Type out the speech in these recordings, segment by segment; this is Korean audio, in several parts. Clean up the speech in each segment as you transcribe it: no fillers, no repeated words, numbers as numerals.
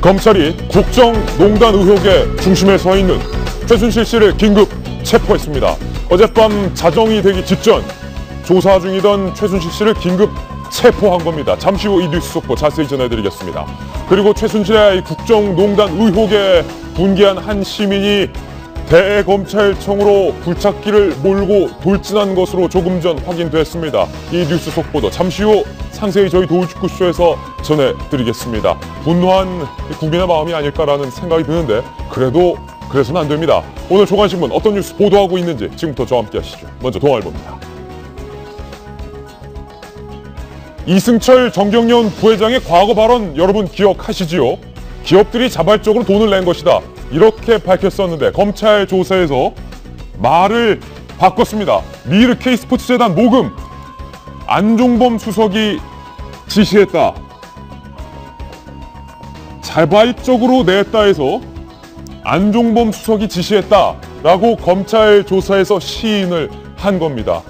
검찰이 국정농단 의혹의 중심에 서 있는 최순실 씨를 긴급 체포했습니다. 어젯밤 자정이 되기 직전 조사 중이던 최순실 씨를 긴급 체포한 겁니다. 잠시 후 이 뉴스 속보 자세히 전해드리겠습니다. 그리고 최순실의 국정농단 의혹에 분개한 한 시민이 대검찰청으로 굴착기를 몰고 돌진한 것으로 조금 전 확인됐습니다. 이 뉴스 속보도 잠시 후 상세히 저희 도우직구쇼에서 전해드리겠습니다. 분노한 국민의 마음이 아닐까라는 생각이 드는데 그래도 그래서는 안 됩니다. 오늘 조간신문 어떤 뉴스 보도하고 있는지 지금부터 저와 함께 하시죠. 먼저 동아일보입니다. 이승철 정경련 부회장의 과거 발언 여러분 기억하시지요? 기업들이 자발적으로 돈을 낸 것이다. 이렇게 밝혔었는데 검찰 조사에서 말을 바꿨습니다. 미르 K스포츠재단 모금 안종범 수석이 지시했다. 자발적으로 냈다 해서 안종범 수석이 지시했다라고 검찰 조사에서 시인을 한 겁니다.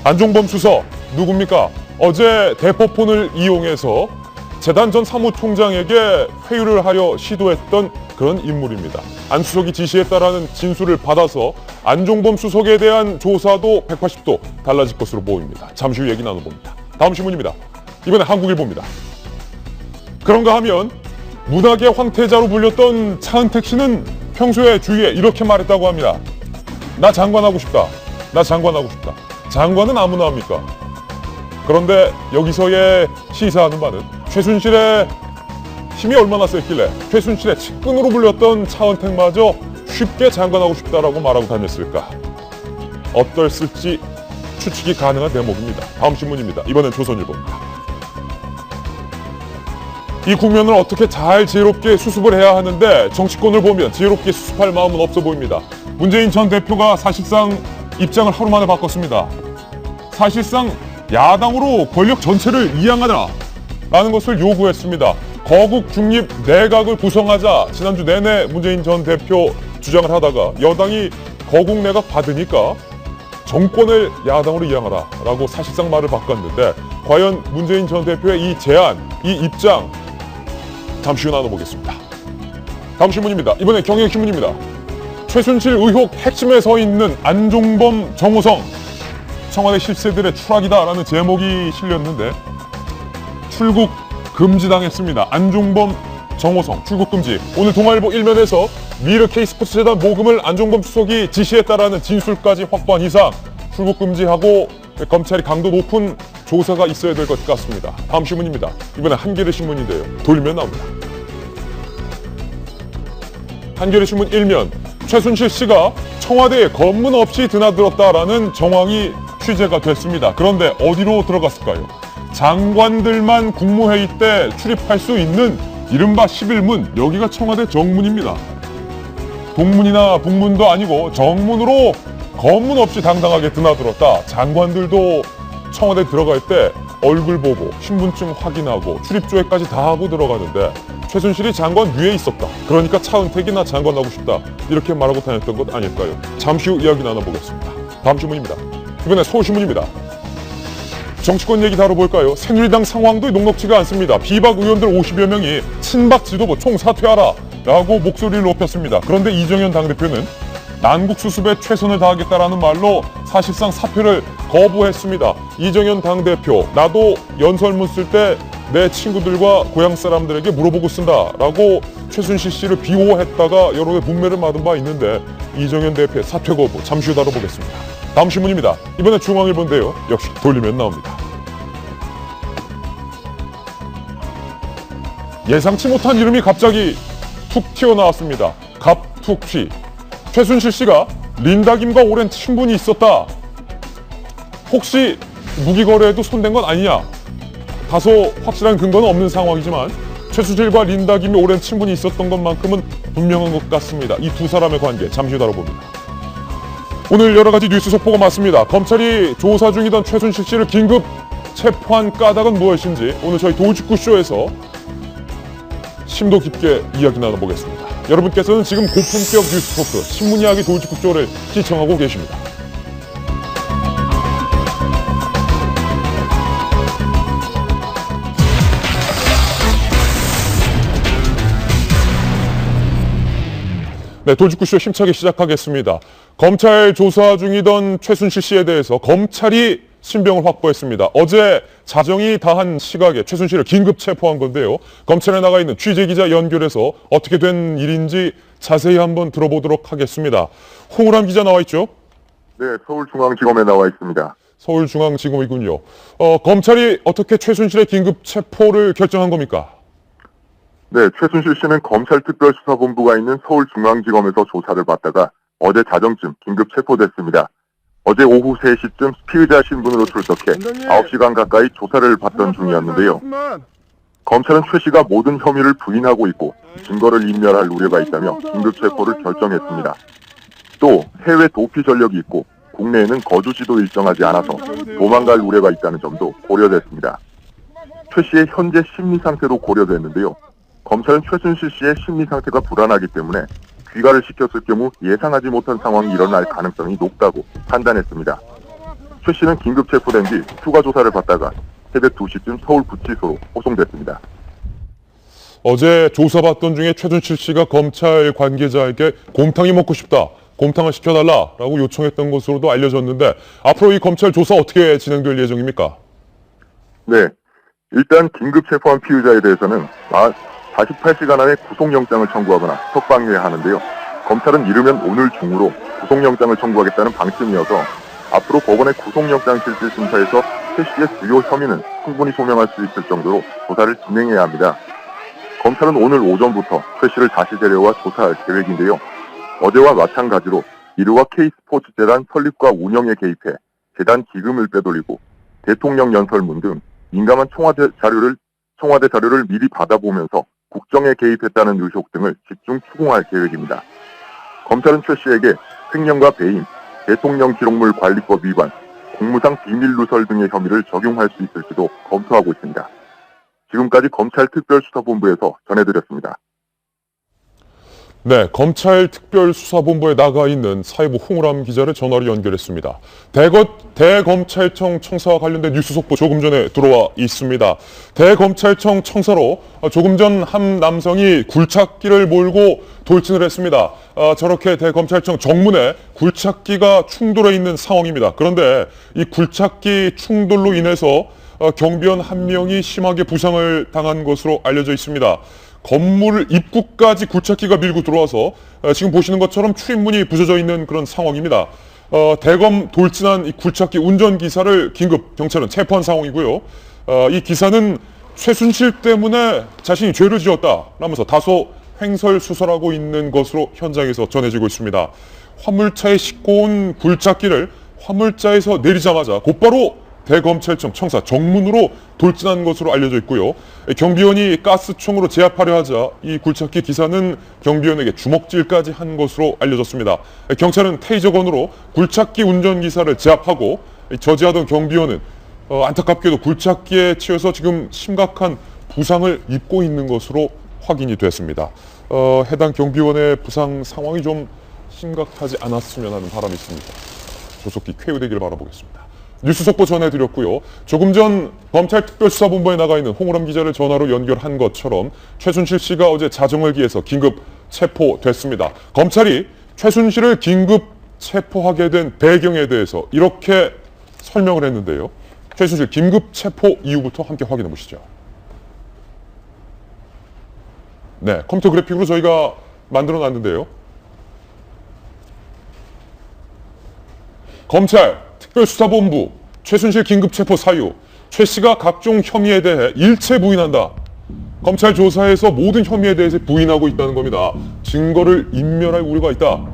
안종범 수석 누굽니까? 어제 대포폰을 이용해서 재단 전 사무총장에게 회유를 하려 시도했던 그런 인물입니다. 안 수석이 지시했다라는 진술을 받아서 안종범 수석에 대한 조사도 180도 달라질 것으로 보입니다. 잠시 후 얘기 나눠봅니다. 다음 신문입니다. 이번에 한국일보입니다. 그런가 하면 문학의 황태자로 불렸던 차은택 씨는 평소에 주위에 이렇게 말했다고 합니다. 나 장관하고 싶다. 나 장관하고 싶다. 장관은 아무나 합니까? 그런데 여기서의 시사하는 바는 최순실의 힘이 얼마나 셌길래 최순실의 측근으로 불렸던 차은택마저 쉽게 장관하고 싶다라고 말하고 다녔을까? 어떨을지 추측이 가능한 대목입니다. 다음 신문입니다. 이번엔 조선일보입니다. 이 국면을 어떻게 잘 지혜롭게 수습을 해야 하는데 정치권을 보면 지혜롭게 수습할 마음은 없어 보입니다. 문재인 전 대표가 사실상 입장을 하루 만에 바꿨습니다. 사실상 야당으로 권력 전체를 이양하라라는 것을 요구했습니다. 거국 중립 내각을 구성하자 지난주 내내 문재인 전 대표 주장을 하다가 여당이 거국 내각 받으니까 정권을 야당으로 이양하라라고 사실상 말을 바꿨는데 과연 문재인 전 대표의 이 제안, 이 입장 잠시 후 나눠보겠습니다. 다음 신문입니다. 이번엔 경향신문입니다. 최순실 의혹 핵심에 서 있는 안종범, 정호성 청와대 실세들의 추락이다라는 제목이 실렸는데 출국 금지당했습니다. 안종범, 정호성 출국 금지. 오늘 동아일보 1면에서 미르 K스포츠재단 모금을 안종범 수석이 지시했다라는 진술까지 확보한 이상 출국 금지하고 검찰이 강도 높은 조사가 있어야 될 것 같습니다. 다음 신문입니다. 이번엔 한겨레 신문인데요. 돌면 나옵니다. 한겨레 신문 1면 최순실 씨가 청와대에 검문 없이 드나들었다라는 정황이 취재가 됐습니다. 그런데 어디로 들어갔을까요? 장관들만 국무회의 때 출입할 수 있는 이른바 11문, 여기가 청와대 정문입니다. 동문이나 북문도 아니고 정문으로 검문 없이 당당하게 드나들었다. 장관들도 청와대 들어갈 때 얼굴 보고 신분증 확인하고 출입조회까지 다 하고 들어가는데 최순실이 장관 위에 있었다. 그러니까 차은택이나 장관하고 싶다. 이렇게 말하고 다녔던 것 아닐까요? 잠시 후 이야기 나눠보겠습니다. 다음 신문입니다. 이번에 서울신문입니다. 정치권 얘기 다뤄볼까요? 새누리당 상황도 녹록지가 않습니다. 비박 의원들 50여 명이 친박 지도부 총사퇴하라 라고 목소리를 높였습니다. 그런데 이정현 당대표는 난국 수습에 최선을 다하겠다라는 말로 사실상 사퇴를 거부했습니다. 이정현 당대표, 나도 연설문 쓸 때 내 친구들과 고향 사람들에게 물어보고 쓴다라고 최순실 씨를 비호했다가 여론의 문매를 맞은 바 있는데 이정현 대표의 사퇴 거부 잠시 후 다뤄보겠습니다. 다음 신문입니다. 이번엔 중앙일보인데요. 역시 돌리면 나옵니다. 예상치 못한 이름이 갑자기 툭 튀어나왔습니다. 갑툭튀. 최순실 씨가 린다 김과 오랜 친분이 있었다. 혹시 무기 거래에도 손댄 건 아니냐? 다소 확실한 근거는 없는 상황이지만 최순실과 린다 김이 오랜 친분이 있었던 것만큼은 분명한 것 같습니다. 이 두 사람의 관계 잠시 후 다뤄봅니다. 오늘 여러 가지 뉴스 속보가 많습니다. 검찰이 조사 중이던 최순실 씨를 긴급 체포한 까닭은 무엇인지 오늘 저희 도우직구쇼에서 심도 깊게 이야기 나눠보겠습니다. 여러분께서는 지금 고품격 뉴스 토크 신문 이야기 도우직구쇼를 시청하고 계십니다. 네, 돌직구쇼 힘차게 시작하겠습니다. 검찰 조사 중이던 최순실 씨에 대해서 검찰이 신병을 확보했습니다. 어제 자정이 다한 시각에 최순실을 긴급 체포한 건데요. 검찰에 나가 있는 취재기자 연결해서 어떻게 된 일인지 자세히 한번 들어보도록 하겠습니다. 홍우람 기자 나와 있죠? 네, 서울중앙지검에 나와 있습니다. 서울중앙지검이군요. 검찰이 어떻게 최순실의 긴급 체포를 결정한 겁니까? 네, 최순실 씨는 검찰특별수사본부가 있는 서울중앙지검에서 조사를 받다가 어제 자정쯤 긴급 체포됐습니다. 어제 오후 3시쯤 피의자 신분으로 출석해 9시간 가까이 조사를 받던 중이었는데요. 검찰은 최 씨가 모든 혐의를 부인하고 있고 증거를 인멸할 우려가 있다며 긴급 체포를 결정했습니다. 또 해외 도피 전력이 있고 국내에는 거주지도 일정하지 않아서 도망갈 우려가 있다는 점도 고려됐습니다. 최 씨의 현재 심리 상태도 고려됐는데요. 검찰은 최순실 씨의 심리 상태가 불안하기 때문에 귀가를 시켰을 경우 예상하지 못한 상황이 일어날 가능성이 높다고 판단했습니다. 최 씨는 긴급 체포된 뒤 추가 조사를 받다가 새벽 2시쯤 서울구치소로 호송됐습니다. 어제 조사받던 중에 최순실 씨가 검찰 관계자에게 곰탕이 먹고 싶다, 곰탕을 시켜달라라고 요청했던 것으로도 알려졌는데 앞으로 이 검찰 조사 어떻게 진행될 예정입니까? 네, 일단 긴급 체포한 피의자에 대해서는 48시간 안에 구속영장을 청구하거나 석방해야 하는데요. 검찰은 이르면 오늘 중으로 구속영장을 청구하겠다는 방침이어서 앞으로 법원의 구속영장 실질심사에서 최 씨의 주요 혐의는 충분히 소명할 수 있을 정도로 조사를 진행해야 합니다. 검찰은 오늘 오전부터 최 씨를 다시 데려와 조사할 계획인데요. 어제와 마찬가지로 이르와 K스포츠재단 설립과 운영에 개입해 재단 기금을 빼돌리고 대통령 연설문 등 민감한 청와대 자료를 미리 받아보면서 국정에 개입했다는 의혹 등을 집중 추궁할 계획입니다. 검찰은 최 씨에게 횡령과 배임, 대통령 기록물 관리법 위반, 공무상 비밀 누설 등의 혐의를 적용할 수 있을지도 검토하고 있습니다. 지금까지 검찰특별수사본부에서 전해드렸습니다. 네, 검찰특별수사본부에 나가 있는 사회부 홍우람 기자를 전화로 연결했습니다. 대검찰청 청사와 관련된 뉴스 속보 조금 전에 들어와 있습니다. 대검찰청 청사로 조금 전 한 남성이 굴착기를 몰고 돌진을 했습니다. 저렇게 대검찰청 정문에 굴착기가 충돌해 있는 상황입니다. 그런데 이 굴착기 충돌로 인해서 경비원 한 명이 심하게 부상을 당한 것으로 알려져 있습니다. 건물 입구까지 굴착기가 밀고 들어와서 지금 보시는 것처럼 출입문이 부서져 있는 그런 상황입니다. 대검 돌진한 이 굴착기 운전기사를 긴급 경찰은 체포한 상황이고요. 이 기사는 최순실 때문에 자신이 죄를 지었다라면서 다소 횡설수설하고 있는 것으로 현장에서 전해지고 있습니다. 화물차에 싣고 온 굴착기를 화물차에서 내리자마자 곧바로 대검찰청 청사 정문으로 돌진한 것으로 알려져 있고요. 경비원이 가스총으로 제압하려 하자 이 굴착기 기사는 경비원에게 주먹질까지 한 것으로 알려졌습니다. 경찰은 테이저건으로 굴착기 운전기사를 제압하고 저지하던 경비원은 안타깝게도 굴착기에 치여서 지금 심각한 부상을 입고 있는 것으로 확인이 됐습니다. 해당 경비원의 부상 상황이 좀 심각하지 않았으면 하는 바람이 있습니다. 조속히 쾌유되기를 바라보겠습니다. 뉴스 속보 전해드렸고요. 조금 전 검찰특별수사본부에 나가 있는 홍우람 기자를 전화로 연결한 것처럼 최순실 씨가 어제 자정을 기해서 긴급 체포됐습니다. 검찰이 최순실을 긴급 체포하게 된 배경에 대해서 이렇게 설명을 했는데요. 최순실 긴급 체포 이유부터 함께 확인해 보시죠. 네, 컴퓨터 그래픽으로 저희가 만들어 놨는데요. 검찰 특별수사본부 최순실 긴급체포 사유, 최 씨가 각종 혐의에 대해 일체 부인한다. 검찰 조사에서 모든 혐의에 대해서 부인하고 있다는 겁니다. 증거를 인멸할 우려가 있다.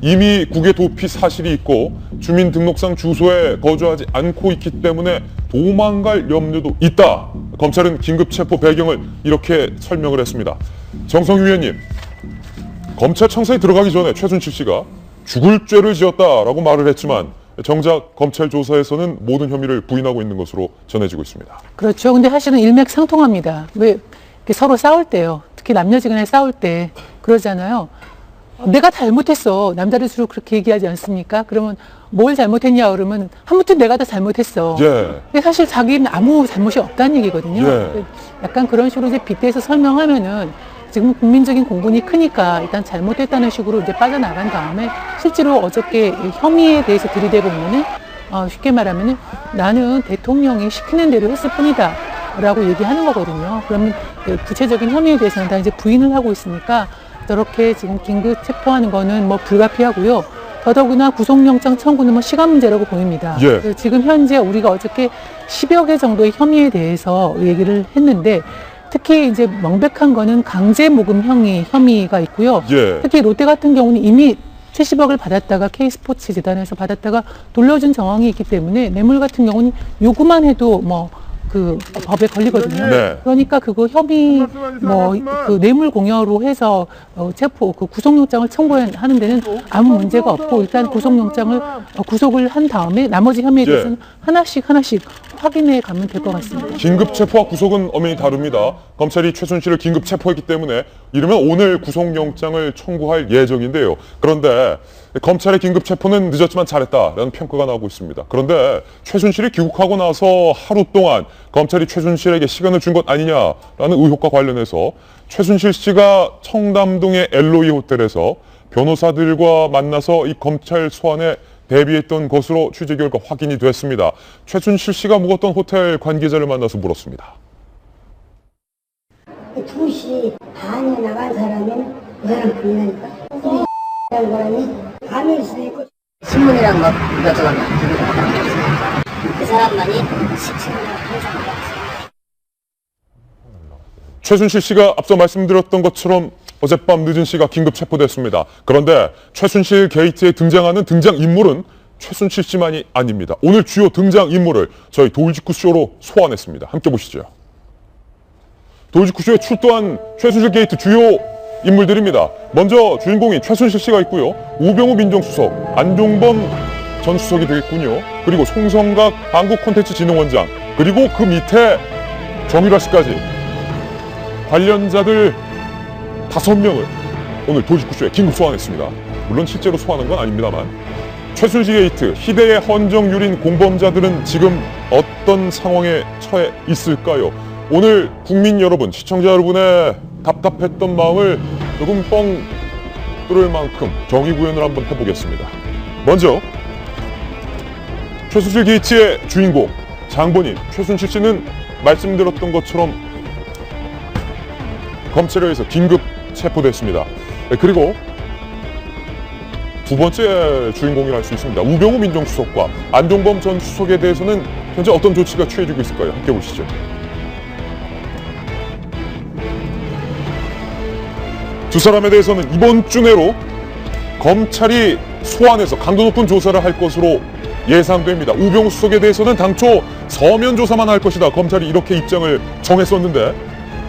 이미 국외 도피 사실이 있고 주민등록상 주소에 거주하지 않고 있기 때문에 도망갈 염려도 있다. 검찰은 긴급체포 배경을 이렇게 설명을 했습니다. 정성유 의원님, 검찰 청사에 들어가기 전에 최순실 씨가 죽을 죄를 지었다라고 말을 했지만 정작 검찰 조사에서는 모든 혐의를 부인하고 있는 것으로 전해지고 있습니다. 그렇죠. 근데 사실은 일맥상통합니다. 왜 서로 싸울 때요. 특히 남녀지간에 싸울 때 그러잖아요. 내가 잘못했어. 남자를 주로 그렇게 얘기하지 않습니까? 그러면 뭘 잘못했냐 그러면 아무튼 내가 다 잘못했어. 예. 근데 사실 자기는 아무 잘못이 없다는 얘기거든요. 예. 약간 그런 식으로 이제 빗대서 설명하면은 지금 국민적인 공분이 크니까 일단 잘못했다는 식으로 이제 빠져나간 다음에 실제로 어저께 혐의에 대해서 들이대고 있는 쉽게 말하면은 나는 대통령이 시키는 대로 했을 뿐이다 라고 얘기하는 거거든요. 그러면 구체적인 혐의에 대해서는 다 이제 부인을 하고 있으니까 저렇게 지금 긴급 체포하는 거는 뭐 불가피하고요. 더더구나 구속영장 청구는 뭐 시간 문제라고 보입니다. 예. 지금 현재 우리가 어저께 10여 개 정도의 혐의에 대해서 얘기를 했는데 특히 이제 명백한 거는 강제 모금 혐의가 있고요. 예. 특히 롯데 같은 경우는 이미 70억을 받았다가 K스포츠 재단에서 받았다가 돌려준 정황이 있기 때문에 뇌물 같은 경우는 요구만 해도 뭐 그 법에 걸리거든요. 네. 그러니까 그거 혐의 그 뇌물 공여로 해서 체포 그 구속영장을 청구하는 데는 아무 문제가 없고 일단 구속영장을 구속을 한 다음에 나머지 혐의에 대해서는 하나씩 확인해 가면 될 것 같습니다. 긴급 체포와 구속은 엄연히 다릅니다. 검찰이 최순실을 긴급 체포했기 때문에 이르면 오늘 구속영장을 청구할 예정인데요. 그런데 검찰의 긴급 체포는 늦었지만 잘했다라는 평가가 나오고 있습니다. 그런데 최순실이 귀국하고 나서 하루 동안 검찰이 최순실에게 시간을 준 것 아니냐라는 의혹과 관련해서 최순실 씨가 청담동의 엘로이 호텔에서 변호사들과 만나서 이 검찰 소환에 대비했던 것으로 취재 결과 확인이 됐습니다. 최순실 씨가 묵었던 호텔 관계자를 만나서 물었습니다. 2시 반에 나간 사람은 그 사람 불리니까 라는 사람이 밤일 수도 있고 신문이랑 막 이것저것 그 사람만이 17년 항상 최순실 씨가 앞서 말씀드렸던 것처럼 어젯밤 늦은 시각 긴급 체포됐습니다. 그런데 최순실 게이트에 등장하는 등장인물은 최순실 씨만이 아닙니다. 오늘 주요 등장인물을 저희 돌직구쇼로 소환했습니다. 함께 보시죠. 돌직구쇼에 출두한 최순실 게이트 주요 인물들입니다. 먼저 주인공이 최순실 씨가 있고요. 우병우 민정수석, 안종범 전 수석이 되겠군요. 그리고 송성각 한국콘텐츠진흥원장, 그리고 그 밑에 정유라 씨까지 관련자들 5명을 오늘 돌직구쇼에 긴급 소환했습니다. 물론 실제로 소환한 건 아닙니다만 최순실 게이트 희대의 헌정유린 공범자들은 지금 어떤 상황에 처해 있을까요? 오늘 국민 여러분, 시청자 여러분의 답답했던 마음을 조금 뻥 뚫을 만큼 정의 구현을 한번 해보겠습니다. 먼저 최순실 게이트의 주인공 장본인 최순실 씨는 말씀드렸던 것처럼 검찰에 의해서 긴급 체포됐습니다. 그리고 두 번째 주인공이라 할 수 있습니다. 우병우 민정수석과 안종범 전 수석에 대해서는 현재 어떤 조치가 취해지고 있을까요? 함께 보시죠. 두 사람에 대해서는 이번 주 내로 검찰이 소환해서 강도 높은 조사를 할 것으로 예상됩니다. 우병우 수석에 대해서는 당초 서면 조사만 할 것이다. 검찰이 이렇게 입장을 정했었는데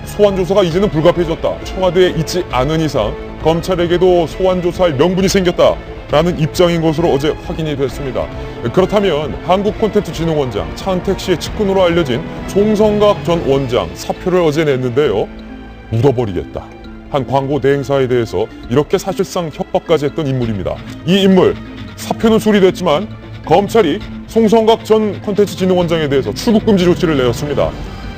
소환 조사가 이제는 불가피해졌다. 청와대에 있지 않은 이상 검찰에게도 소환 조사할 명분이 생겼다라는 입장인 것으로 어제 확인이 됐습니다. 그렇다면 한국콘텐츠진흥원장 차은택 씨의 측근으로 알려진 송성각 전 원장 사표를 어제 냈는데요. 묻어버리겠다. 한 광고 대행사에 대해서 이렇게 사실상 협박까지 했던 인물입니다. 이 인물 사표는 수리됐지만 검찰이 송성각 전 콘텐츠진흥원장에 대해서 출국금지 조치를 내렸습니다.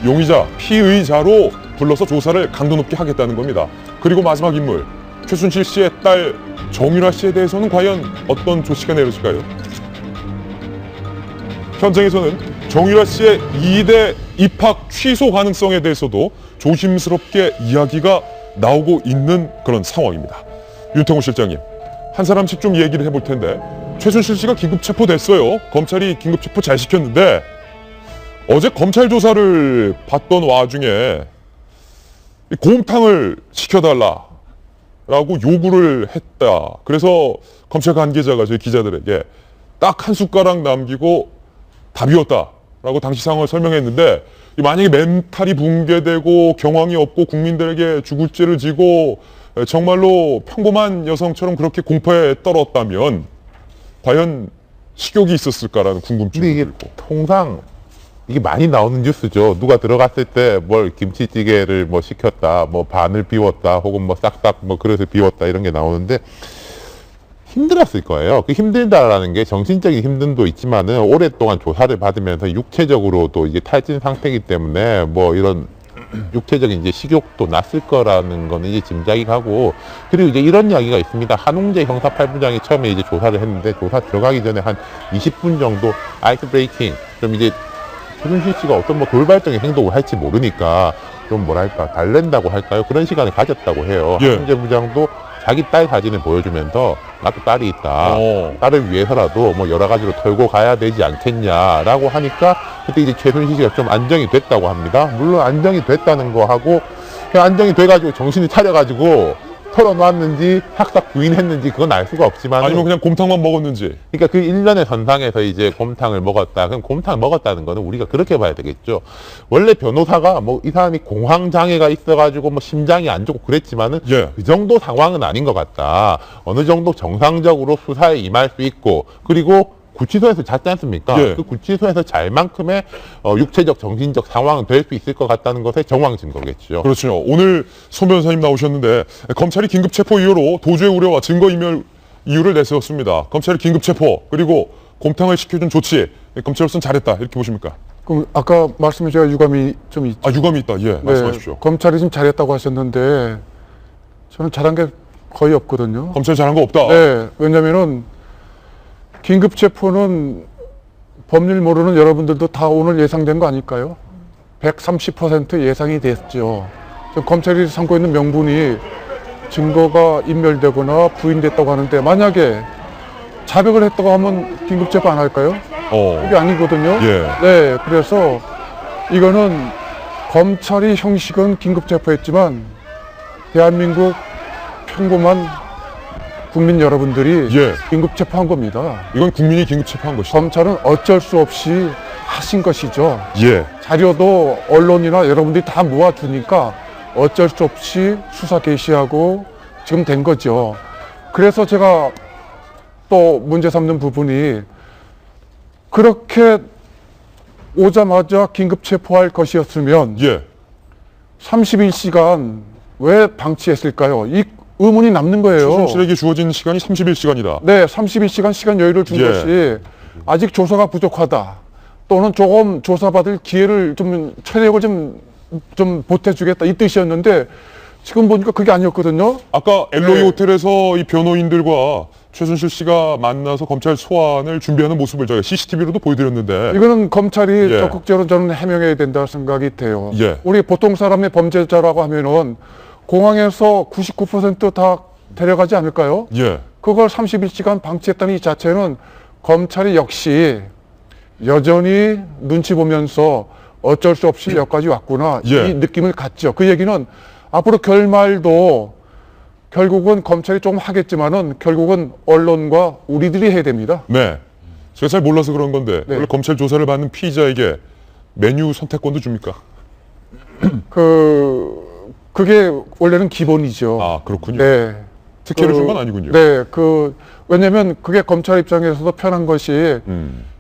용의자, 피의자로 불러서 조사를 강도 높게 하겠다는 겁니다. 그리고 마지막 인물 최순실 씨의 딸 정유라 씨에 대해서는 과연 어떤 조치가 내려질까요? 현장에서는 정유라 씨의 2대 입학 취소 가능성에 대해서도 조심스럽게 이야기가 나오고 있는 그런 상황입니다. 윤태곤 실장님, 한 사람씩 좀 얘기를 해볼 텐데 최순실 씨가 긴급 체포됐어요. 검찰이 긴급 체포 잘 시켰는데 어제 검찰 조사를 받던 와중에 곰탕을 시켜달라라고 요구를 했다. 그래서 검찰 관계자가 저희 기자들에게 딱 한 숟가락 남기고 다 비웠다라고 당시 상황을 설명했는데 만약에 멘탈이 붕괴되고 경황이 없고 국민들에게 죽을 죄를 지고 정말로 평범한 여성처럼 그렇게 공포에 떨었다면 과연 식욕이 있었을까라는 궁금증이 근데 이게 들고. 통상 이게 많이 나오는 뉴스죠. 누가 들어갔을 때 뭘 김치찌개를 뭐 시켰다, 뭐 반을 비웠다, 혹은 뭐 싹싹 뭐 그릇을 비웠다 이런 게 나오는데 힘들었을 거예요. 그 힘들다라는 게 정신적인 힘듦도 있지만은 오랫동안 조사를 받으면서 육체적으로도 이게 탈진 상태이기 때문에 뭐 이런 육체적인 이제 식욕도 났을 거라는 거는 이제 짐작이 가고, 그리고 이제 이런 이야기가 있습니다. 한웅재 형사 8부장이 처음에 이제 조사를 했는데, 조사 들어가기 전에 한 20분 정도 아이스 브레이킹, 좀 이제 최순실 씨가 어떤 뭐 돌발적인 행동을 할지 모르니까 좀 뭐랄까 달랜다고 할까요? 그런 시간을 가졌다고 해요. 예. 한웅재 부장도 자기 딸 사진을 보여주면서 나도 딸이 있다. 딸을 위해서라도 뭐 여러 가지로 털고 가야 되지 않겠냐라고 하니까 그때 이제 최순실 씨가 좀 안정이 됐다고 합니다. 물론 안정이 됐다는 거 하고 그냥 안정이 돼가지고 정신을 차려가지고 털어놨는지 학삭 부인했는지 그건 알 수가 없지만 아니면 그냥 곰탕만 먹었는지. 그러니까 그 일련의 선상에서 이제 곰탕을 먹었다. 그럼 곰탕을 먹었다는 거는 우리가 그렇게 봐야 되겠죠. 원래 변호사가 뭐 이 사람이 공황장애가 있어가지고 뭐 심장이 안 좋고 그랬지만은 예. 그 정도 상황은 아닌 것 같다. 어느 정도 정상적으로 수사에 임할 수 있고, 그리고 구치소에서 잤지 않습니까? 예. 그 구치소에서 잘 만큼의 육체적, 정신적 상황은 될 수 있을 것 같다는 것의 정황 증거겠죠. 그렇죠. 오늘 손 변호사님 나오셨는데 검찰이 긴급 체포 이후로 도주의 우려와 증거인멸 이유를 내세웠습니다. 검찰이 긴급 체포 그리고 곰탕을 시켜준 조치, 검찰로서는 잘했다 이렇게 보십니까? 그럼 아까 말씀에 제가 유감이 좀 있죠. 아, 유감이 있다. 예, 말씀하십시오. 검찰이 좀 잘했다고 하셨는데 저는 잘한 게 거의 없거든요. 검찰이 잘한 거 없다. 네, 왜냐면은 긴급 체포는 법률 모르는 여러분들도 다 오늘 예상된 거 아닐까요? 130% 예상이 됐죠. 검찰이 삼고 있는 명분이 증거가 인멸되거나 부인됐다고 하는데 만약에 자백을 했다고 하면 긴급 체포 안 할까요? 그게 아니거든요. 예. 네, 그래서 이거는 검찰이 형식은 긴급 체포했지만 대한민국 평범한 국민 여러분들이 예. 긴급 체포한 겁니다. 이건 국민이 긴급 체포한 것이다. 검찰은 어쩔 수 없이 하신 것이죠. 예. 자료도 언론이나 여러분들이 다 모아주니까 어쩔 수 없이 수사 개시하고 지금 된 거죠. 그래서 제가 또 문제 삼는 부분이 그렇게 오자마자 긴급 체포할 것이었으면 예. 31시간 왜 방치했을까요? 이 의문이 남는 거예요. 최순실에게 주어진 시간이 31시간이다. 네, 31시간 시간 여유를 준 예. 것이 아직 조사가 부족하다. 또는 조금 조사받을 기회를 좀 체력을 좀 보태주겠다 이 뜻이었는데 지금 보니까 그게 아니었거든요. 아까 엘로이 네. 호텔에서 이 변호인들과 최순실 씨가 만나서 검찰 소환을 준비하는 모습을 저희가 CCTV로도 보여드렸는데 이거는 검찰이 예. 적극적으로 저는 해명해야 된다 생각이 돼요. 예. 우리 보통 사람의 범죄자라고 하면은 공항에서 99%다 데려가지 않을까요? 예. 그걸 31시간 방치했다는 이 자체는 검찰이 역시 여전히 눈치 보면서 어쩔 수 없이 여기까지 왔구나 예. 이 느낌을 갖죠. 그 얘기는 앞으로 결말도 결국은 검찰이 조금 하겠지만은 결국은 언론과 우리들이 해야 됩니다. 네. 제가 잘 몰라서 그런 건데 네. 원래 검찰 조사를 받는 피의자에게 메뉴 선택권도 줍니까? 그게 원래는 기본이죠. 아, 그렇군요. 네. 특혜를 준 건 아니군요. 네, 왜냐면 그게 검찰 입장에서도 편한 것이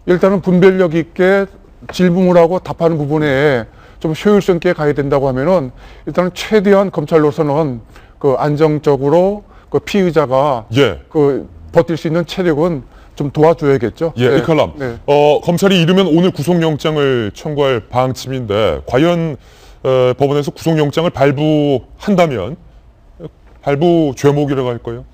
일단은 분별력 있게 질문을 하고 답하는 부분에 좀 효율성 있게 가야 된다고 하면은 일단은 최대한 검찰로서는 그 안정적으로 그 피의자가 예. 그 버틸 수 있는 체력은 좀 도와줘야겠죠. 예, 네. 이 칼럼. 네. 검찰이 이르면 오늘 구속영장을 청구할 방침인데 과연 법원에서 구속영장을 발부한다면 발부 죄목이라고 할까요?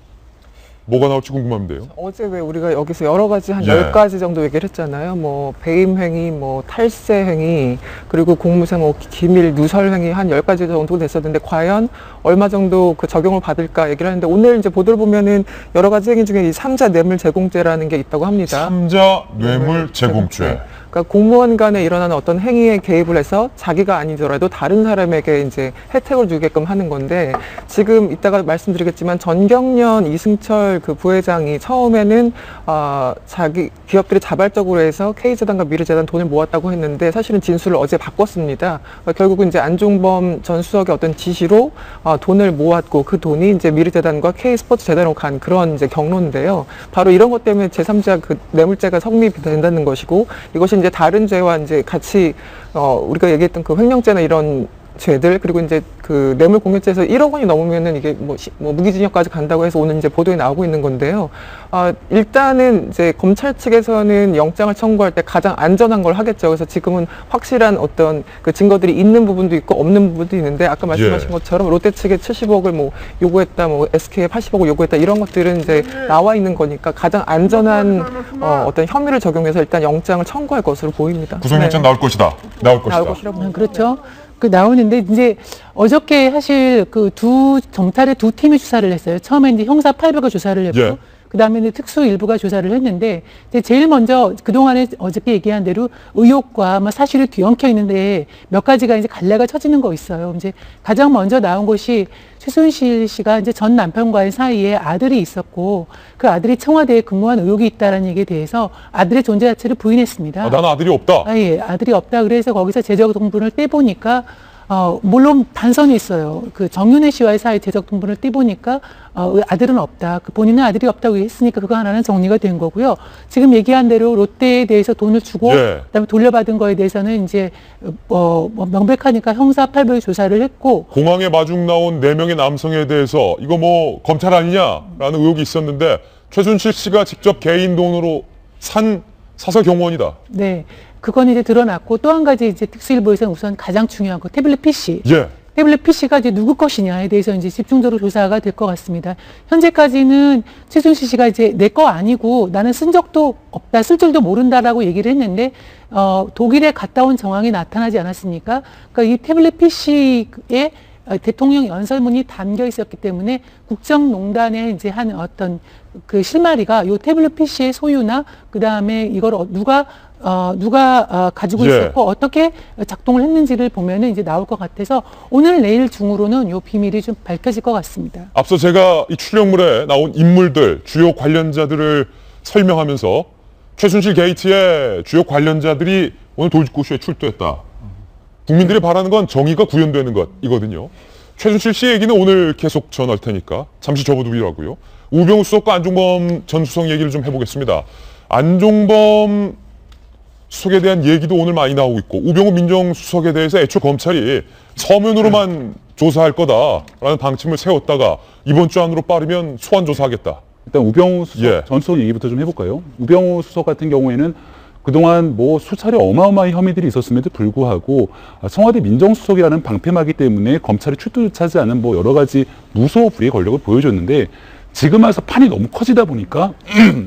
뭐가 나올지 궁금한데요. 어제 왜 우리가 여기서 여러 가지 한 예. 10가지 정도 얘기를 했잖아요. 뭐 배임행위, 뭐 탈세행위, 그리고 공무상 뭐 기밀 누설행위 한 10가지 정도 됐었는데 과연 얼마 정도 그 적용을 받을까 얘기를 하는데 오늘 이제 보도를 보면은 여러 가지 행위 중에 이 삼자 뇌물 제공죄라는 게 있다고 합니다. 삼자 뇌물 제공죄. 그러니까 공무원 간에 일어나는 어떤 행위에 개입을 해서 자기가 아니더라도 다른 사람에게 이제 혜택을 주게끔 하는 건데 지금 이따가 말씀드리겠지만 전경련 이승철 그 부회장이 처음에는 자기 기업들이 자발적으로 해서 K재단과 미르재단 돈을 모았다고 했는데 사실은 진술을 어제 바꿨습니다. 그러니까 결국은 이제 안종범 전 수석의 어떤 지시로 돈을 모았고 그 돈이 이제 미르재단과 K스포츠재단으로 간 그런 이제 경로인데요. 바로 이런 것 때문에 제3자 그 뇌물죄가 성립이 된다는 것이고 이것이 이제 다른 죄와 이제 같이 우리가 얘기했던 그 횡령죄나 이런 죄들 그리고 이제 그 뇌물 공여죄에서 1억 원이 넘으면은 이게 뭐 무기징역까지 간다고 해서 오늘 이제 보도에 나오고 있는 건데요. 일단은 이제 검찰 측에서는 영장을 청구할 때 가장 안전한 걸 하겠죠. 그래서 지금은 확실한 어떤 그 증거들이 있는 부분도 있고 없는 부분도 있는데 아까 말씀하신 것처럼 롯데 측에 70억을 뭐 요구했다, 뭐 SK에 80억을 요구했다 이런 것들은 이제 나와 있는 거니까 가장 안전한 어떤 혐의를 적용해서 일단 영장을 청구할 것으로 보입니다. 구속영장 나올 것이다. 나올 것이다. 그렇죠. 그 나오는데 이제 어저께 사실 그 경찰의 두 팀이 조사를 했어요. 처음에 이제 형사 800을 조사를 했고, 예. 그다음에 이제 특수 일부가 조사를 했는데 이제 제일 먼저 그동안에 어저께 얘기한 대로 의혹과 사실이 뒤엉켜 있는데 몇 가지가 이제 갈래가 쳐지는 거 있어요. 이제 가장 먼저 나온 것이 최순실 씨가 이제 전 남편과의 사이에 아들이 있었고 그 아들이 청와대에 근무한 의혹이 있다라는 얘기에 대해서 아들의 존재 자체를 부인했습니다. 나는 아들이 없다. 예, 아들이 없다. 그래서 거기서 재적 동분을 떼보니까 물론 반선이 있어요. 그 정윤회 씨와의 사이 재적 동분을 떼보니까 아들은 없다. 본인은 아들이 없다고 했으니까 그거 하나는 정리가 된 거고요. 지금 얘기한 대로 롯데에 대해서 돈을 주고 그다음에 돌려받은 거에 대해서는 이제 명백하니까 형사 800 조사를 했고 공항에 마중 나온 4명의 남성에 대해서 이거 뭐 검찰 아니냐라는 의혹이 있었는데 최순실 씨가 직접 개인 돈으로 산 사설 경호원이다. 네. 그건 이제 드러났고 또 한 가지 이제 특수일부에서는 우선 가장 중요한 거 태블릿 PC. 예. 태블릿 PC가 이제 누구 것이냐에 대해서 이제 집중적으로 조사가 될 것 같습니다. 현재까지는 최순실 씨가 이제 내 거 아니고 나는 쓴 적도 없다, 쓸 줄도 모른다라고 얘기를 했는데 독일에 갔다 온 정황이 나타나지 않았습니까? 그러니까 이 태블릿 PC에 대통령 연설문이 담겨 있었기 때문에 국정농단에 이제 한 어떤 그 실마리가 요 태블릿 PC의 소유나 그 다음에 이걸 누가 가지고 있었고 어떻게 작동을 했는지를 보면은 이제 나올 것 같아서 오늘 내일 중으로는 요 비밀이 좀 밝혀질 것 같습니다. 앞서 제가 이 출력물에 나온 인물들, 주요 관련자들을 설명하면서 최순실 게이트의 주요 관련자들이 오늘 돌직구쇼에 출두했다. 국민들이 바라는 건 정의가 구현되는 것이거든요. 최순실 씨 얘기는 오늘 계속 전할 테니까 잠시 접어두기라고요. 우병우 수석과 안종범 전 수석 얘기를 좀 해보겠습니다. 안종범 수석에 대한 얘기도 오늘 많이 나오고 있고 우병우 민정수석에 대해서 애초 검찰이 서면으로만 조사할 거다라는 방침을 세웠다가 이번 주 안으로 빠르면 소환 조사하겠다. 일단 우병우 수석 전 수석 얘기부터 좀 해볼까요? 우병우 수석 같은 경우에는 그동안 뭐 수차례 어마어마한 혐의들이 있었음에도 불구하고 청와대 민정수석이라는 방패막이 때문에 검찰이 출두하지 않은 뭐 여러 가지 무소호 불위의 권력을 보여줬는데 지금 와서 판이 너무 커지다 보니까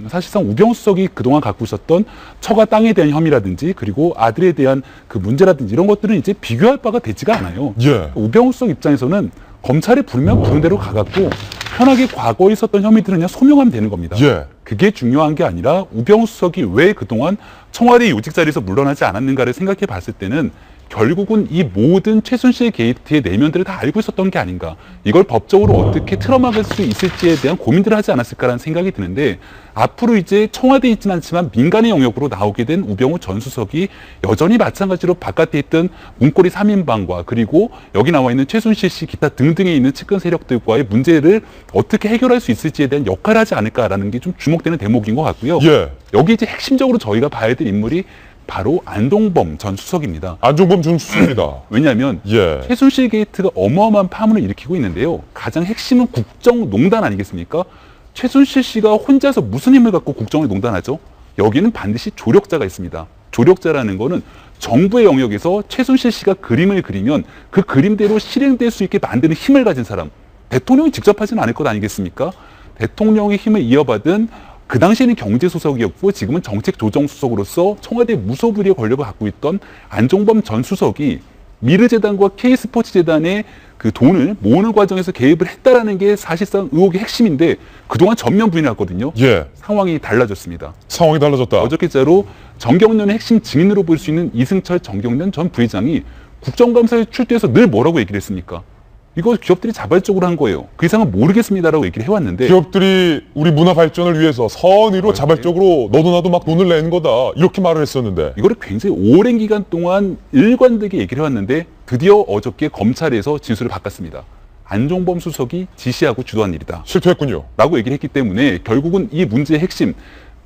사실상 우병우 수석이 그동안 갖고 있었던 처가 땅에 대한 혐의라든지 그리고 아들에 대한 그 문제라든지 이런 것들은 이제 비교할 바가 되지가 않아요. 우병우 수석 입장에서는 검찰이 부르면 부른 대로 가갖고 편하게 과거에 있었던 혐의들은 그냥 소명하면 되는 겁니다. 그게 중요한 게 아니라 우병우 수석이 왜 그동안 청와대 요직 자리에서 물러나지 않았는가를 생각해 봤을 때는 결국은 이 모든 최순실 게이트의 내면들을 다 알고 있었던 게 아닌가. 이걸 법적으로 어떻게 틀어막을 수 있을지에 대한 고민들을 하지 않았을까라는 생각이 드는데 앞으로 이제 청와대에 있지는 않지만 민간의 영역으로 나오게 된 우병우 전 수석이 여전히 마찬가지로 바깥에 있던 문고리 3인방과 그리고 여기 나와 있는 최순실 씨 기타 등등에 있는 측근 세력들과의 문제를 어떻게 해결할 수 있을지에 대한 역할을 하지 않을까라는 게 좀 주목되는 대목인 것 같고요. 여기 이제 핵심적으로 저희가 봐야 될 인물이 바로 안종범 전 수석입니다. 안종범 전 수석입니다. 왜냐하면 최순실 게이트가 어마어마한 파문을 일으키고 있는데요. 가장 핵심은 국정농단 아니겠습니까? 최순실 씨가 혼자서 무슨 힘을 갖고 국정을 농단하죠? 여기는 반드시 조력자가 있습니다. 조력자라는 거는 정부의 영역에서 최순실 씨가 그림을 그리면 그 그림대로 실행될 수 있게 만드는 힘을 가진 사람. 대통령이 직접 하지는 않을 것 아니겠습니까? 대통령의 힘을 이어받은 그 당시에는 경제수석이었고 지금은 정책조정수석으로서 청와대 무소불위의 권력을 갖고 있던 안종범 전 수석이 미르재단과 K스포츠재단의 그 돈을 모으는 과정에서 개입을 했다라는 게 사실상 의혹의 핵심인데 그동안 전면 부인했거든요. 상황이 달라졌습니다. 상황이 달라졌다. 어저께자로 정경련의 핵심 증인으로 볼 수 있는 이승철 정경련 전 부회장이 국정감사에 출두해서 늘 뭐라고 얘기를 했습니까? 이거 기업들이 자발적으로 한 거예요. 그 이상은 모르겠습니다라고 얘기를 해왔는데 기업들이 우리 문화 발전을 위해서 선의로 자발적으로 너도 나도 막 돈을 내는 거다 이렇게 말을 했었는데 이거를 굉장히 오랜 기간 동안 일관되게 얘기를 해왔는데 드디어 어저께 검찰에서 진술을 바꿨습니다. 안종범 수석이 지시하고 주도한 일이다. 실토했군요. 라고 얘기를 했기 때문에 결국은 이 문제의 핵심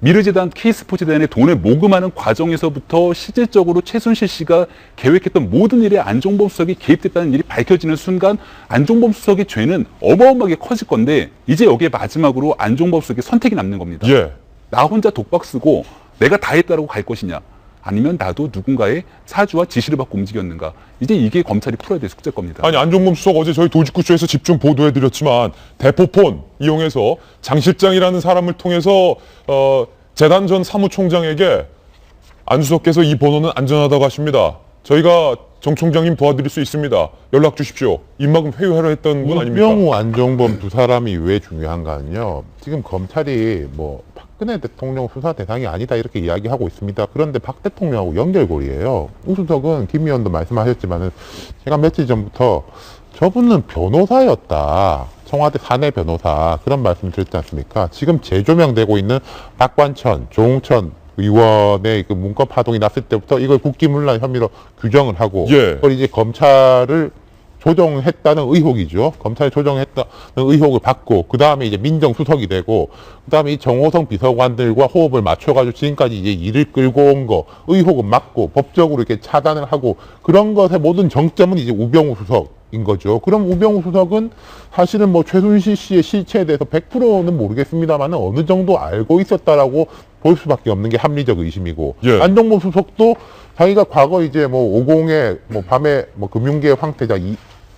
미르재단, K스포츠재단에 돈을 모금하는 과정에서부터 실질적으로 최순실 씨가 계획했던 모든 일에 안종범 수석이 개입됐다는 일이 밝혀지는 순간 안종범 수석의 죄는 어마어마하게 커질 건데 이제 여기에 마지막으로 안종범 수석의 선택이 남는 겁니다. 예. 나 혼자 독박 쓰고 내가 다 했다라고 갈 것이냐, 아니면 나도 누군가의 사주와 지시를 받고 움직였는가. 이제 이게 검찰이 풀어야 될 숙제일 겁니다. 아니, 안종범 수석 어제 저희 도직구쇼에서 집중 보도해드렸지만 대포폰 이용해서 장 실장이라는 사람을 통해서 재단 전 사무총장에게 안 수석께서 이 번호는 안전하다고 하십니다. 저희가 정 총장님 도와드릴 수 있습니다. 연락 주십시오. 입막음 회유하려 했던 분 아닙니까? 우병우, 안종범 두 사람이 왜 중요한가는요. 지금 검찰이 뭐 박근혜 대통령 수사 대상이 아니다 이렇게 이야기하고 있습니다. 그런데 박 대통령하고 연결고리예요. 우 수석은 김 의원도 말씀하셨지만은 제가 며칠 전부터 저분은 변호사였다. 청와대 사내 변호사 그런 말씀 드렸지 않습니까? 지금 재조명되고 있는 박관천, 조홍천 의원의 그 문건 파동이 났을 때부터 이걸 국기문란 혐의로 규정을 하고 예. 그걸 이제 검찰을 조정했다는 의혹이죠. 검찰이 조정했다는 의혹을 받고 그 다음에 이제 민정수석이 되고 그 다음에 이 정호성 비서관들과 호흡을 맞춰가지고 지금까지 이제 일을 끌고 온 거 의혹은 맞고 법적으로 이렇게 차단을 하고 그런 것의 모든 정점은 이제 우병우 수석인 거죠. 그럼 우병우 수석은 사실은 뭐 최순실 씨의 실체에 대해서 100%는 모르겠습니다만 어느 정도 알고 있었다라고 볼 수밖에 없는 게 합리적 의심이고 예. 안종범 수석도 자기가 과거 이제 뭐 50의 뭐 밤에 뭐 금융계 황태자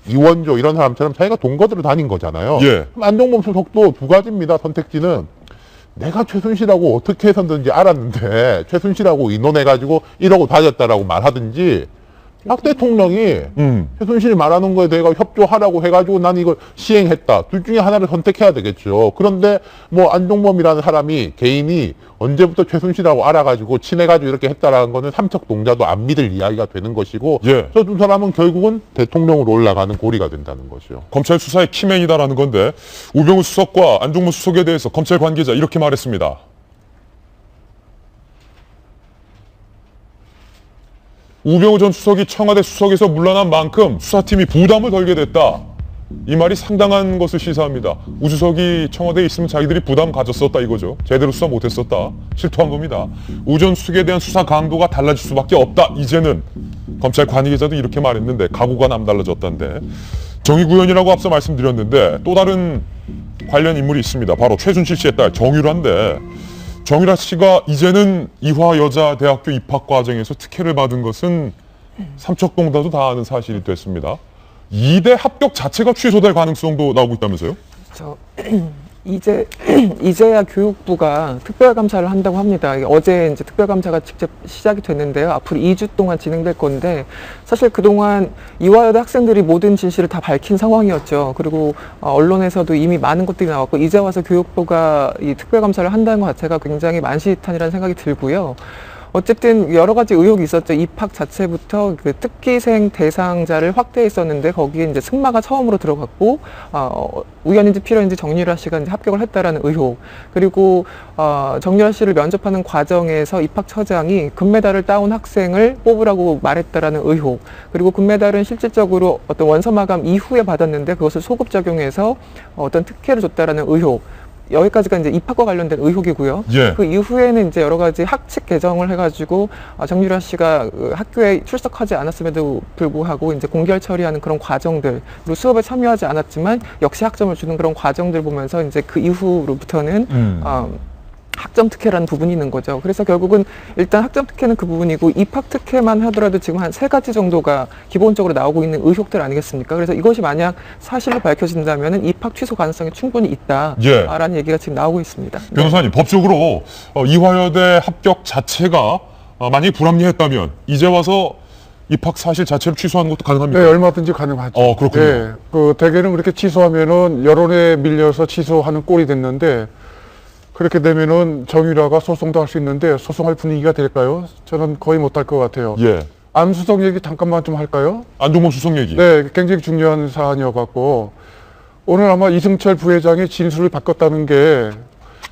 이원조 이런 사람처럼 자기가 돈 거들어 다닌 거잖아요. 예. 그럼 안종범 수석도 두 가지입니다. 선택지는 내가 최순실하고 어떻게 해서든지 알았는데 최순실하고 의논해가지고 이러고 다녔다라고 말하든지 박 대통령이 최순실이 말하는 거에 대해 협조하라고 해가지고 난 이걸 시행했다. 둘 중에 하나를 선택해야 되겠죠. 그런데 뭐 안종범이라는 사람이 개인이 언제부터 최순실하고 알아가지고 친해가지고 이렇게 했다라는 거는 삼척동자도 안 믿을 이야기가 되는 것이고 예. 저 두 사람은 결국은 대통령으로 올라가는 고리가 된다는 것이죠. 검찰 수사의 키맨이다라는 건데 우병우 수석과 안종범 수석에 대해서 검찰 관계자 이렇게 말했습니다. 우병우 전 수석이 청와대 수석에서 물러난 만큼 수사팀이 부담을 덜게 됐다. 이 말이 상당한 것을 시사합니다. 우 수석이 청와대에 있으면 자기들이 부담 가졌었다 이거죠. 제대로 수사 못했었다. 실토한 겁니다. 우 전 수석에 대한 수사 강도가 달라질 수밖에 없다. 이제는 검찰 관계자도 이렇게 말했는데 각오가 남달라졌다는데 정의구현이라고 앞서 말씀드렸는데 또 다른 관련 인물이 있습니다. 바로 최순실 씨의 딸 정유라인데 정유라 씨가 이제는 이화여자대학교 입학 과정에서 특혜를 받은 것은 삼척동자도 다 아는 사실이 됐습니다. 2대 합격 자체가 취소될 가능성도 나오고 있다면서요? 이제야 교육부가 특별감사를 한다고 합니다. 어제 이제 특별감사가 직접 시작이 됐는데요. 앞으로 2주 동안 진행될 건데 사실 그동안 이화여대 학생들이 모든 진실을 다 밝힌 상황이었죠. 그리고 언론에서도 이미 많은 것들이 나왔고 이제 와서 교육부가 이 특별감사를 한다는 것 자체가 굉장히 만시탄이라는 생각이 들고요. 어쨌든 여러 가지 의혹이 있었죠. 입학 자체부터 그 특기생 대상자를 확대했었는데 거기에 이제 승마가 처음으로 들어갔고 우연인지 필연인지 정유라 씨가 이제 합격을 했다라는 의혹. 그리고 정유라 씨를 면접하는 과정에서 입학처장이 금메달을 따온 학생을 뽑으라고 말했다라는 의혹. 그리고 금메달은 실질적으로 어떤 원서 마감 이후에 받았는데 그것을 소급 적용해서 어떤 특혜를 줬다라는 의혹. 여기까지가 이제 입학과 관련된 의혹이고요. 예. 그 이후에는 이제 여러 가지 학칙 개정을 해가지고 정유라 씨가 학교에 출석하지 않았음에도 불구하고 이제 공결 처리하는 그런 과정들, 그리고 수업에 참여하지 않았지만 역시 학점을 주는 그런 과정들 보면서 이제 그 이후로부터는 학점 특혜라는 부분이 있는 거죠. 그래서 결국은 일단 학점 특혜는 그 부분이고 입학 특혜만 하더라도 지금 한 3가지 정도가 기본적으로 나오고 있는 의혹들 아니겠습니까? 그래서 이것이 만약 사실로 밝혀진다면 입학 취소 가능성이 충분히 있다라는 얘기가 지금 나오고 있습니다. 변호사님, 법적으로 이화여대 합격 자체가 만약에 불합리했다면 이제 와서 입학 사실 자체를 취소하는 것도 가능합니까? 네, 얼마든지 가능하죠. 그렇군요. 네, 그 대개는 그렇게 취소하면은 여론에 밀려서 취소하는 꼴이 됐는데 그렇게 되면은 정유라가 소송도 할 수 있는데 소송할 분위기가 될까요? 저는 거의 못할 것 같아요. 예. 안 수석 얘기 잠깐만 좀 할까요? 안종범 수석 얘기. 네, 굉장히 중요한 사안이어갖고 오늘 아마 이승철 부회장이 진술을 바꿨다는 게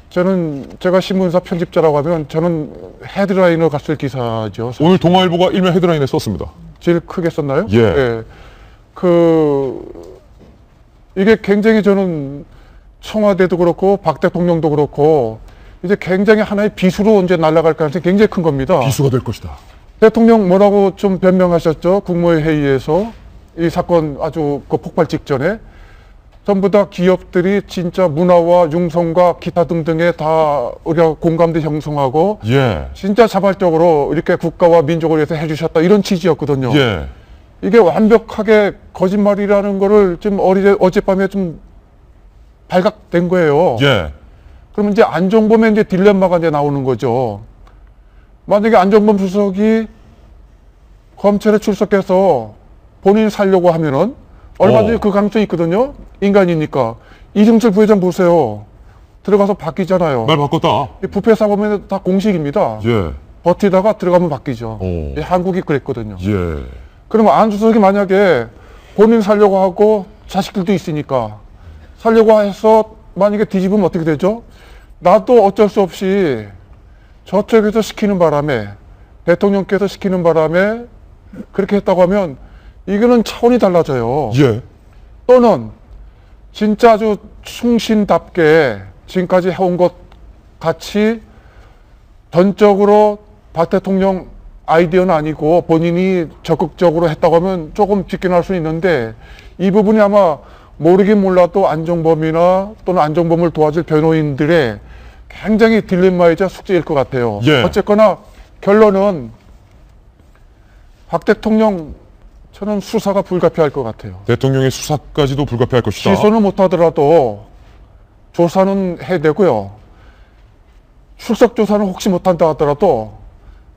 저는 제가 신문사 편집자라고 하면 저는 헤드라인으로 갔을 기사죠. 오늘 동아일보가 일면 헤드라인에 썼습니다. 제일 크게 썼나요? 예. 네. 이게 굉장히 저는 청와대도 그렇고 박 대통령도 그렇고 이제 굉장히 하나의 비수로 이제 날아갈 가능성이 굉장히 큰 겁니다. 비수가 될 것이다. 대통령 뭐라고 좀 변명하셨죠? 국무회의 회의에서 이 사건 아주 그 폭발 직전에 전부 다 기업들이 진짜 문화와 융성과 기타 등등에 다 우리가 공감대 형성하고 예. 진짜 자발적으로 이렇게 국가와 민족을 위해서 해주셨다 이런 취지였거든요. 예. 이게 완벽하게 거짓말이라는 거를 좀 어젯밤에 좀 발각된 거예요. 예. 그러면 이제 안종범의 이제 딜레마가 이제 나오는 거죠. 만약에 안종범 수석이 검찰에 출석해서 본인이 살려고 하면은 얼마든지 그 가능성이 있거든요. 인간이니까. 이승철 부회장 보세요. 들어가서 바뀌잖아요. 말 바꿨다. 이 부패 사범에는 다 공식입니다. 예. 버티다가 들어가면 바뀌죠. 오. 한국이 그랬거든요. 예. 그러면 안 수석이 만약에 본인 살려고 하고 자식들도 있으니까 살려고 해서 만약에 뒤집으면 어떻게 되죠? 나도 어쩔 수 없이 저쪽에서 시키는 바람에 대통령께서 시키는 바람에 그렇게 했다고 하면 이거는 차원이 달라져요. 예. 또는 진짜 아주 충신답게 지금까지 해온 것 같이 전적으로 박 대통령 아이디어는 아니고 본인이 적극적으로 했다고 하면 조금 비껴날 수 있는데 이 부분이 아마 모르긴 몰라도 안종범이나 또는 안종범을 도와줄 변호인들의 굉장히 딜레마이자 숙제일 것 같아요. 예. 어쨌거나 결론은 박 대통령 저는 수사가 불가피할 것 같아요. 대통령의 수사까지도 불가피할 것이다. 기소는 못하더라도 조사는 해야 되고요. 출석 조사는 혹시 못한다 하더라도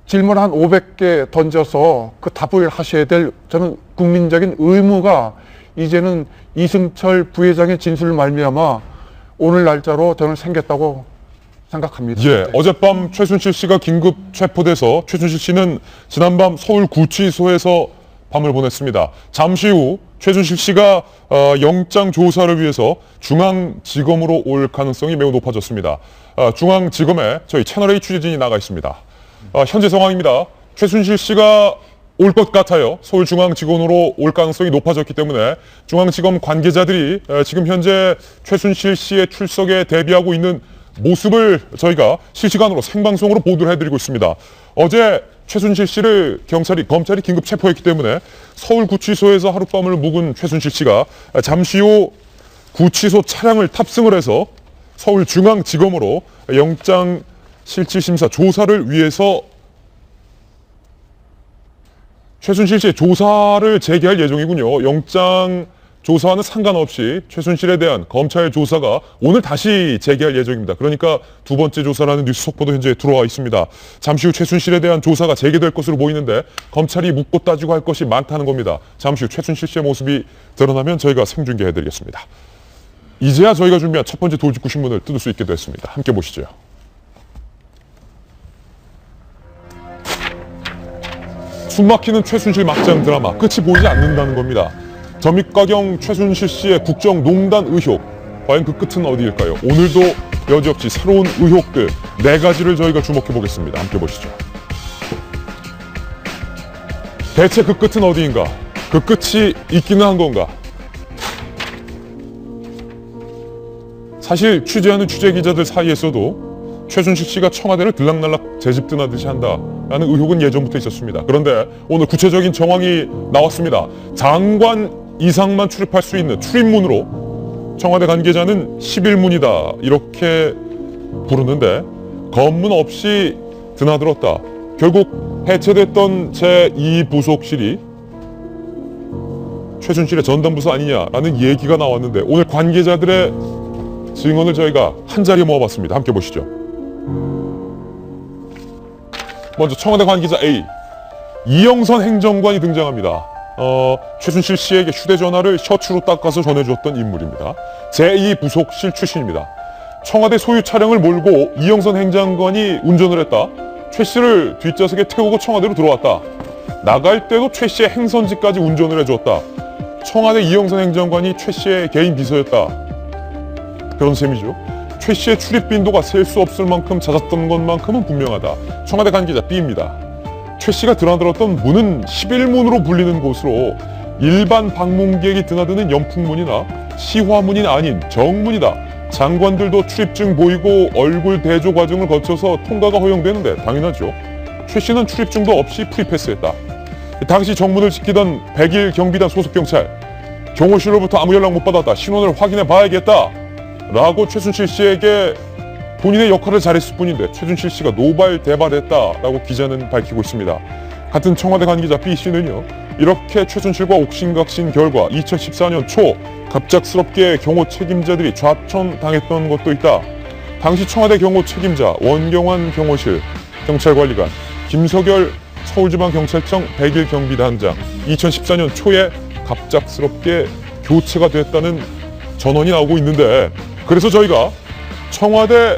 질문 한 500개 던져서 그 답을 하셔야 될 저는 국민적인 의무가 이제는 이승철 부회장의 진술을 말미암아 오늘 날짜로 저는 생겼다고 생각합니다. 예, 어젯밤 최순실 씨가 긴급 체포돼서 최순실 씨는 지난밤 서울 구치소에서 밤을 보냈습니다. 잠시 후 최순실 씨가 영장 조사를 위해서 중앙지검으로 올 가능성이 매우 높아졌습니다. 중앙지검에 저희 채널A 취재진이 나가 있습니다. 현재 상황입니다. 최순실 씨가 올 것 같아요. 서울중앙지검으로 올 가능성이 높아졌기 때문에 중앙지검 관계자들이 지금 현재 최순실 씨의 출석에 대비하고 있는 모습을 저희가 실시간으로 생방송으로 보도를 해드리고 있습니다. 어제 최순실 씨를 검찰이 긴급 체포했기 때문에 서울구치소에서 하룻밤을 묵은 최순실 씨가 잠시 후 구치소 차량을 탑승을 해서 서울중앙지검으로 영장실질심사 조사를 위해서 최순실 씨의 조사를 재개할 예정이군요. 영장 조사와는 상관없이 최순실에 대한 검찰 조사가 오늘 다시 재개할 예정입니다. 그러니까 두 번째 조사라는 뉴스 속보도 현재 들어와 있습니다. 잠시 후 최순실에 대한 조사가 재개될 것으로 보이는데 검찰이 묻고 따지고 할 것이 많다는 겁니다. 잠시 후 최순실 씨의 모습이 드러나면 저희가 생중계해드리겠습니다. 이제야 저희가 준비한 첫 번째 돌직구 신문을 뜯을 수 있게 됐습니다. 함께 보시죠. 숨막히는 최순실 막장 드라마 끝이 보이지 않는다는 겁니다. 점입가경 최순실 씨의 국정농단 의혹, 과연 그 끝은 어디일까요? 오늘도 여지없이 새로운 의혹들 4가지를 저희가 주목해 보겠습니다. 함께 보시죠. 대체 그 끝은 어디인가? 그 끝이 있기는 한 건가? 사실 취재하는 취재기자들 사이에서도 최순실 씨가 청와대를 들락날락 재집등하듯이 한다라는 의혹은 예전부터 있었습니다. 그런데 오늘 구체적인 정황이 나왔습니다. 장관 이상만 출입할 수 있는 출입문으로 청와대 관계자는 11문이다 이렇게 부르는데 검문 없이 드나들었다. 결국 해체됐던 제2부속실이 최순실의 전담부서 아니냐라는 얘기가 나왔는데 오늘 관계자들의 증언을 저희가 한자리에 모아봤습니다. 함께 보시죠. 먼저 청와대 관계자 A, 이영선 행정관이 등장합니다. 최순실 씨에게 휴대전화를 셔츠로 닦아서 전해주었던 인물입니다. 제2부속실 출신입니다. 청와대 소유 차량을 몰고 이영선 행정관이 운전을 했다. 최 씨를 뒷좌석에 태우고 청와대로 들어왔다. 나갈 때도 최 씨의 행선지까지 운전을 해주었다. 청와대 이영선 행정관이 최 씨의 개인 비서였다. 그런 셈이죠. 최 씨의 출입 빈도가 셀 수 없을 만큼 잦았던 것만큼은 분명하다. 청와대 관계자 B입니다. 최 씨가 드나들었던 문은 11문으로 불리는 곳으로 일반 방문객이 드나드는 연풍문이나 시화문이 아닌 정문이다. 장관들도 출입증 보이고 얼굴 대조 과정을 거쳐서 통과가 허용되는데 당연하죠. 최 씨는 출입증도 없이 프리패스했다. 당시 정문을 지키던 101 경비단 소속 경찰, 경호실로부터 아무 연락 못 받았다. 신원을 확인해 봐야겠다. 라고 최순실 씨에게 본인의 역할을 잘했을 뿐인데 최순실 씨가 노발대발했다라고 기자는 밝히고 있습니다. 같은 청와대 관계자 B 씨는요, 이렇게 최순실과 옥신각신 결과 2014년 초 갑작스럽게 경호 책임자들이 좌천당했던 것도 있다. 당시 청와대 경호 책임자 원경환 경호실 경찰관리관, 김석열 서울지방경찰청 101 경비단장 2014년 초에 갑작스럽게 교체가 됐다는 전원이 나오고 있는데, 그래서 저희가 청와대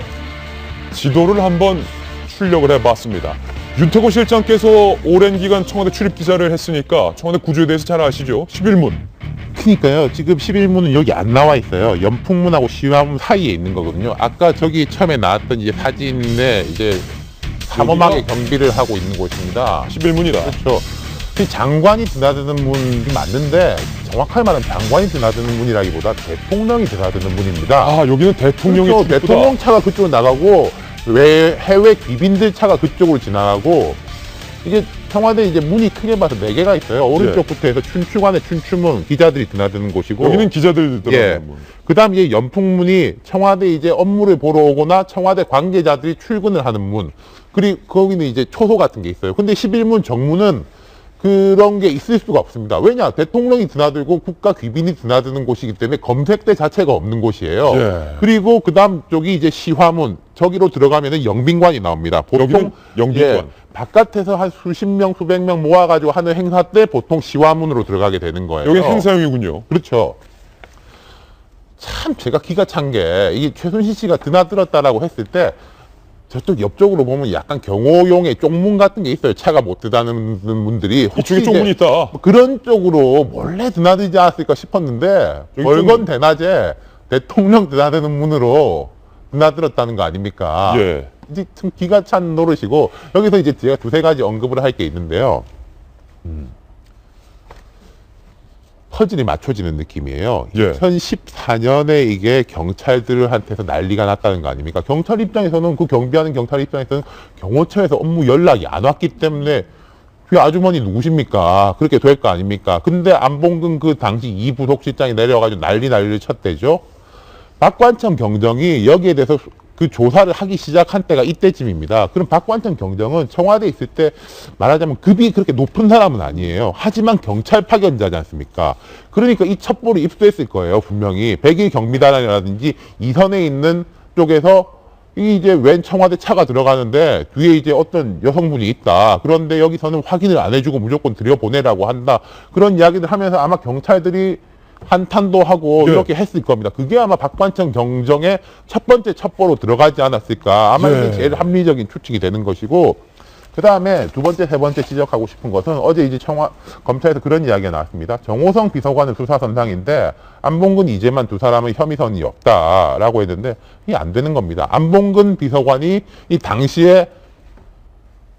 지도를 한번 출력을 해봤습니다. 윤태곤 실장께서 오랜 기간 청와대 출입기자를 했으니까 청와대 구조에 대해서 잘 아시죠? 11문. 그러니까요. 지금 11문은 여기 안 나와 있어요. 연풍문하고 시화문 사이에 있는 거거든요. 아까 저기 처음에 나왔던 이제 사진에 이제 삼엄하게 경비를 하고 있는 곳입니다. 11문이다. 그렇죠. 그 장관이 드나드는 문이 맞는데 정확하게 말하면 장관이 드나드는 문이라기보다 대통령이 드나드는 문입니다. 아, 여기는 대통령이 그렇죠. 대통령 차가 그쪽으로 나가고 해외 귀빈들 차가 그쪽으로 지나가고, 이게 청와대 이제 문이 크게 봐서 4개가 있어요. 오른쪽부터 해서 춘추관의 춘추문, 기자들이 드나드는 곳이고, 여기는 기자들 들어가는 예. 문. 그다음 이제 연풍문이 청와대 이제 업무를 보러 오거나 청와대 관계자들이 출근을 하는 문. 그리고 거기는 이제 초소 같은 게 있어요. 근데 11문 정문은 그런 게 있을 수가 없습니다. 왜냐? 대통령이 드나들고 국가 귀빈이 드나드는 곳이기 때문에 검색대 자체가 없는 곳이에요. 예. 그리고 그 다음 쪽이 이제 시화문, 저기로 들어가면은 영빈관이 나옵니다. 여기는 영빈관. 예, 바깥에서 한 수십 명, 수백 명 모아가지고 하는 행사 때 보통 시화문으로 들어가게 되는 거예요. 여기 행사용이군요. 그렇죠. 참 제가 기가 찬 게, 이게 최순실 씨가 드나들었다라고 했을 때 저쪽 옆쪽으로 보면 약간 경호용의 쪽문 같은 게 있어요. 차가 못 드나드는 문들이. 이쪽에 쪽문이 있다. 뭐 그런 쪽으로 몰래 드나들지 않았을까 싶었는데, 벌건 대낮에 대통령 드나드는 문으로 드나들었다는 거 아닙니까? 예. 이제 참 기가 찬 노릇이고, 여기서 이제 제가 두세 가지 언급을 할 게 있는데요. 퍼즐이 맞춰지는 느낌이에요. 예. 2014년에 이게 경찰들한테서 난리가 났다는 거 아닙니까? 경찰 입장에서는, 그 경비하는 경찰 입장에서는 경호처에서 업무 연락이 안 왔기 때문에 그 아주머니 누구십니까? 그렇게 될 거 아닙니까? 근데 안봉근 그 당시 이 부속실장이 내려와가지고 난리를 쳤대죠. 박관청 경정이 여기에 대해서 그 조사를 하기 시작한 때가 이때쯤입니다. 그럼 박관청 경정은 청와대에 있을 때 말하자면 급이 그렇게 높은 사람은 아니에요. 하지만 경찰 파견자지 않습니까? 그러니까 이 첩보를 입수했을 거예요. 분명히 101 경비단이라든지 이선에 있는 쪽에서 이제 웬 청와대 차가 들어가는데 뒤에 이제 어떤 여성분이 있다. 그런데 여기서는 확인을 안 해주고 무조건 들여보내라고 한다. 그런 이야기를 하면서 아마 경찰들이 한탄도 하고 예. 이렇게 했을 겁니다. 그게 아마 박관청 경정의 첫 번째 첩보로 들어가지 않았을까. 아마 예. 이게 제일 합리적인 추측이 되는 것이고, 그 다음에 두 번째, 세 번째 지적하고 싶은 것은 어제 이제 검찰에서 그런 이야기가 나왔습니다. 정호성 비서관은 수사선상인데 안봉근, 이재만 두 사람은 혐의선이 없다라고 했는데 이게 안 되는 겁니다. 안봉근 비서관이 이 당시에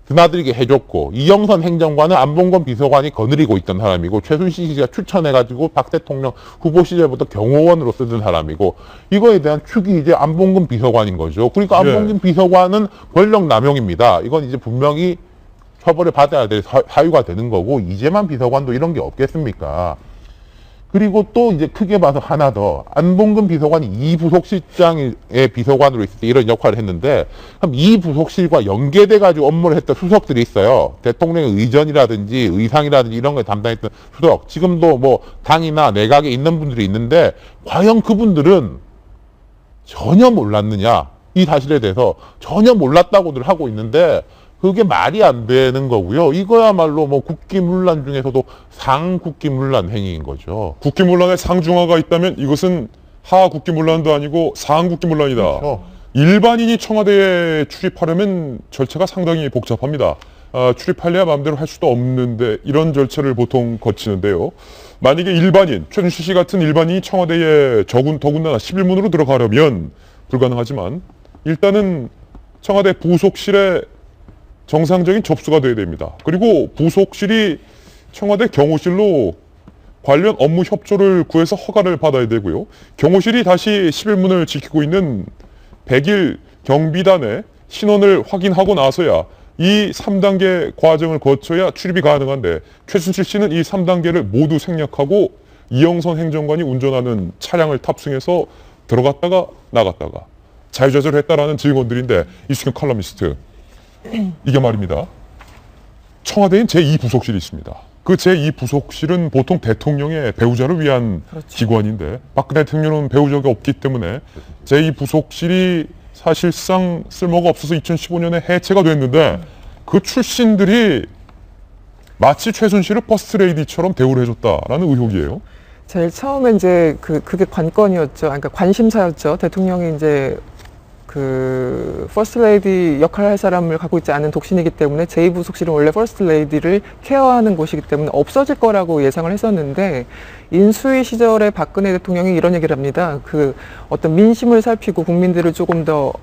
드나들게 해줬고, 이영선 행정관은 안봉근 비서관이 거느리고 있던 사람이고, 최순실 씨가 추천해가지고 박 대통령 후보 시절부터 경호원으로 쓰던 사람이고, 이거에 대한 축이 이제 안봉근 비서관인 거죠. 그러니까 안봉근 비서관은 권력 남용입니다. 이건 이제 분명히 처벌을 받아야 될 사유가 되는 거고, 이재만 비서관도 이런 게 없겠습니까? 그리고 또 이제 크게 봐서 하나 더, 안봉근 비서관이 이 부속실장의 비서관으로 있을 때 이런 역할을 했는데, 그럼 이 부속실과 연계돼가지고 업무를 했던 수석들이 있어요. 대통령의 의전이라든지 의상이라든지 이런 걸 담당했던 수석. 지금도 뭐 당이나 내각에 있는 분들이 있는데, 과연 그분들은 전혀 몰랐느냐, 이 사실에 대해서 전혀 몰랐다고들 하고 있는데, 그게 말이 안 되는 거고요. 이거야말로 뭐 국기문란 중에서도 상국기문란 행위인 거죠. 국기문란에 상중하가 있다면 이것은 하국기문란도 아니고 상국기문란이다. 그렇죠. 일반인이 청와대에 출입하려면 절차가 상당히 복잡합니다. 출입하려야 마음대로 할 수도 없는데 이런 절차를 보통 거치는데요. 만약에 일반인, 최순실 씨 같은 일반인이 청와대에 더군다나 11문으로 들어가려면 불가능하지만, 일단은 청와대 부속실에 정상적인 접수가 돼야 됩니다. 그리고 부속실이 청와대 경호실로 관련 업무 협조를 구해서 허가를 받아야 되고요. 경호실이 다시 11문을 지키고 있는 100일 경비단의 신원을 확인하고 나서야 이 3단계 과정을 거쳐야 출입이 가능한데 최순실 씨는 이 3단계를 모두 생략하고 이영선 행정관이 운전하는 차량을 탑승해서 들어갔다가 나갔다가 자유자재로 했다라는 증언들인데 이수경 칼럼니스트, 이게 말입니다. 청와대엔 제2부속실이 있습니다. 그 제2부속실은 보통 대통령의 배우자를 위한 기관인데 박근혜 대통령은 배우자가 없기 때문에 제2부속실이 사실상 쓸모가 없어서 2015년에 해체가 됐는데 그 출신들이 마치 최순실을 퍼스트레이디처럼 대우를 해줬다라는 의혹이에요. 제일 처음에 이제 그게 관건이었죠. 그러니까 관심사였죠. 대통령이 이제 그 퍼스트 레이디 역할을 할 사람을 갖고 있지 않은 독신이기 때문에 제2부속실은 원래 퍼스트 레이디를 케어하는 곳이기 때문에 없어질 거라고 예상을 했었는데 인수위 시절에 박근혜 대통령이 이런 얘기를 합니다. 그 어떤 민심을 살피고 국민들을 조금 더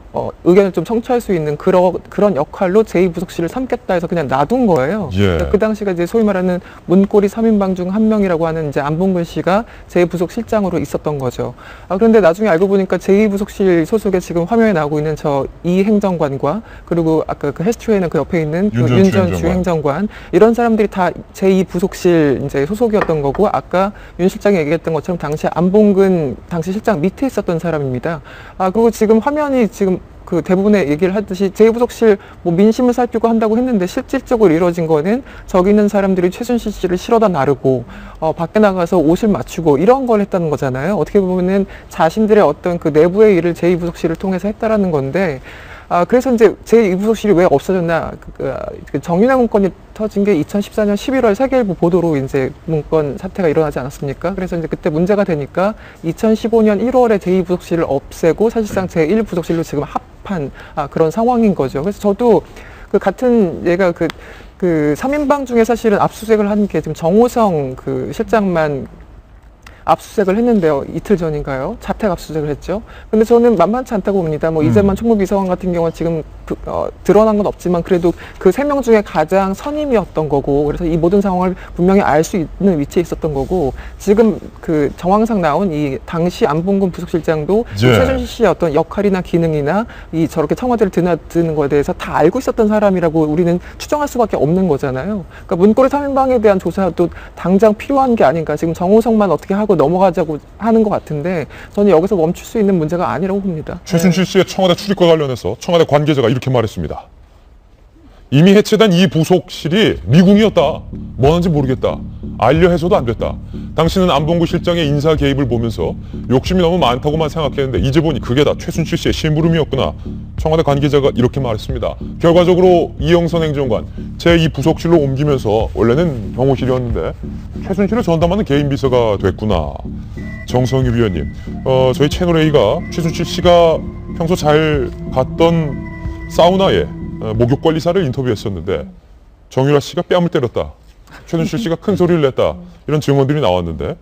의견을 좀 청취할 수 있는 그런 역할로 제2부속실을 삼겠다 해서 그냥 놔둔 거예요. 예. 그러니까 그 당시가 이제 소위 말하는 문고리 3인방 중 한 명이라고 하는 이제 안봉근 씨가 제2부속실장으로 있었던 거죠. 그런데 나중에 알고 보니까 제2부속실 소속에 지금 화면에 나오고 있는 저 이 행정관과 그리고 아까 그 해스트웨이는 그 옆에 있는 그 윤전추 행정관 이런 사람들이 다 제2부속실 이제 소속이었던 거고 아까 윤 실장이 얘기했던 것처럼 당시 안봉근 당시 실장 밑에 있었던 사람입니다. 그리고 지금 화면이 지금 그 대부분의 얘기를 하듯이 제2부속실 뭐 민심을 살피고 한다고 했는데 실질적으로 이루어진 거는 저기 있는 사람들이 최순실 씨를 실어다 나르고 밖에 나가서 옷을 맞추고 이런 걸 했다는 거잖아요. 어떻게 보면은 자신들의 어떤 그 내부의 일을 제2부속실을 통해서 했다라는 건데 그래서 이제 제2부속실이 왜 없어졌나 그 정윤회 문건이 터진 게 2014년 11월 세계일보 보도로 이제 문건 사태가 일어나지 않았습니까? 그래서 이제 그때 문제가 되니까 2015년 1월에 제2부속실을 없애고 사실상 제1부속실로 지금 합한 그런 상황인 거죠. 그래서 저도 그 같은 얘가 그 3인방 중에 사실은 압수수색을 한 게 지금 정호성 그 실장만 압수수색을 했는데요. 이틀 전인가요? 자택 압수수색을 했죠. 근데 저는 만만치 않다고 봅니다. 뭐 이재만 총무비서관 같은 경우는 지금 드러난 건 없지만 그래도 그 3명 중에 가장 선임이었던 거고 그래서 이 모든 상황을 분명히 알 수 있는 위치에 있었던 거고 지금 그 정황상 나온 이 당시 안봉근 부속실장도 최순실 씨의 어떤 역할이나 기능이나 이 저렇게 청와대를 드나드는 거에 대해서 다 알고 있었던 사람이라고 우리는 추정할 수밖에 없는 거잖아요. 그러니까 문고리 3인방에 대한 조사도 당장 필요한 게 아닌가. 지금 정호성만 어떻게 하고 넘어가자고 하는 것 같은데 저는 여기서 멈출 수 있는 문제가 아니라고 봅니다. 최순실 씨의 청와대 출입과 관련해서 청와대 관계자가 이렇게 말했습니다. 이미 해체된 이 부속실이 미궁이었다. 뭐 하는지 모르겠다. 알려 해서도 안 됐다. 당신은 안봉구 실장의 인사 개입을 보면서 욕심이 너무 많다고만 생각했는데 이제 보니 그게 다 최순실 씨의 심부름이었구나. 청와대 관계자가 이렇게 말했습니다. 결과적으로 이영선 행정관 제2부속실로 옮기면서 원래는 경호실이었는데 최순실을 전담하는 개인 비서가 됐구나. 정성희 위원님, 저희 채널A가 최순실 씨가 평소 잘 갔던 사우나에 목욕관리사를 인터뷰했었는데 정유라 씨가 뺨을 때렸다. 최순실 씨가 큰 소리를 냈다. 이런 증언들이 나왔는데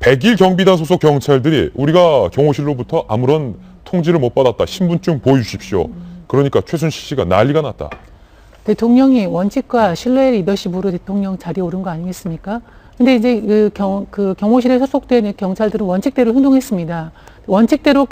100일 경비단 소속 경찰들이 우리가 경호실로부터 아무런 통지를 못 받았다. 신분증 보여주십시오. 그러니까 최순실 씨가 난리가 났다. 대통령이 원칙과 신뢰의 리더십으로 대통령 자리에 오른 거 아니겠습니까? 근데 이제 그 경호실에 소속된 경찰들은 원칙대로 행동했습니다. 원칙대로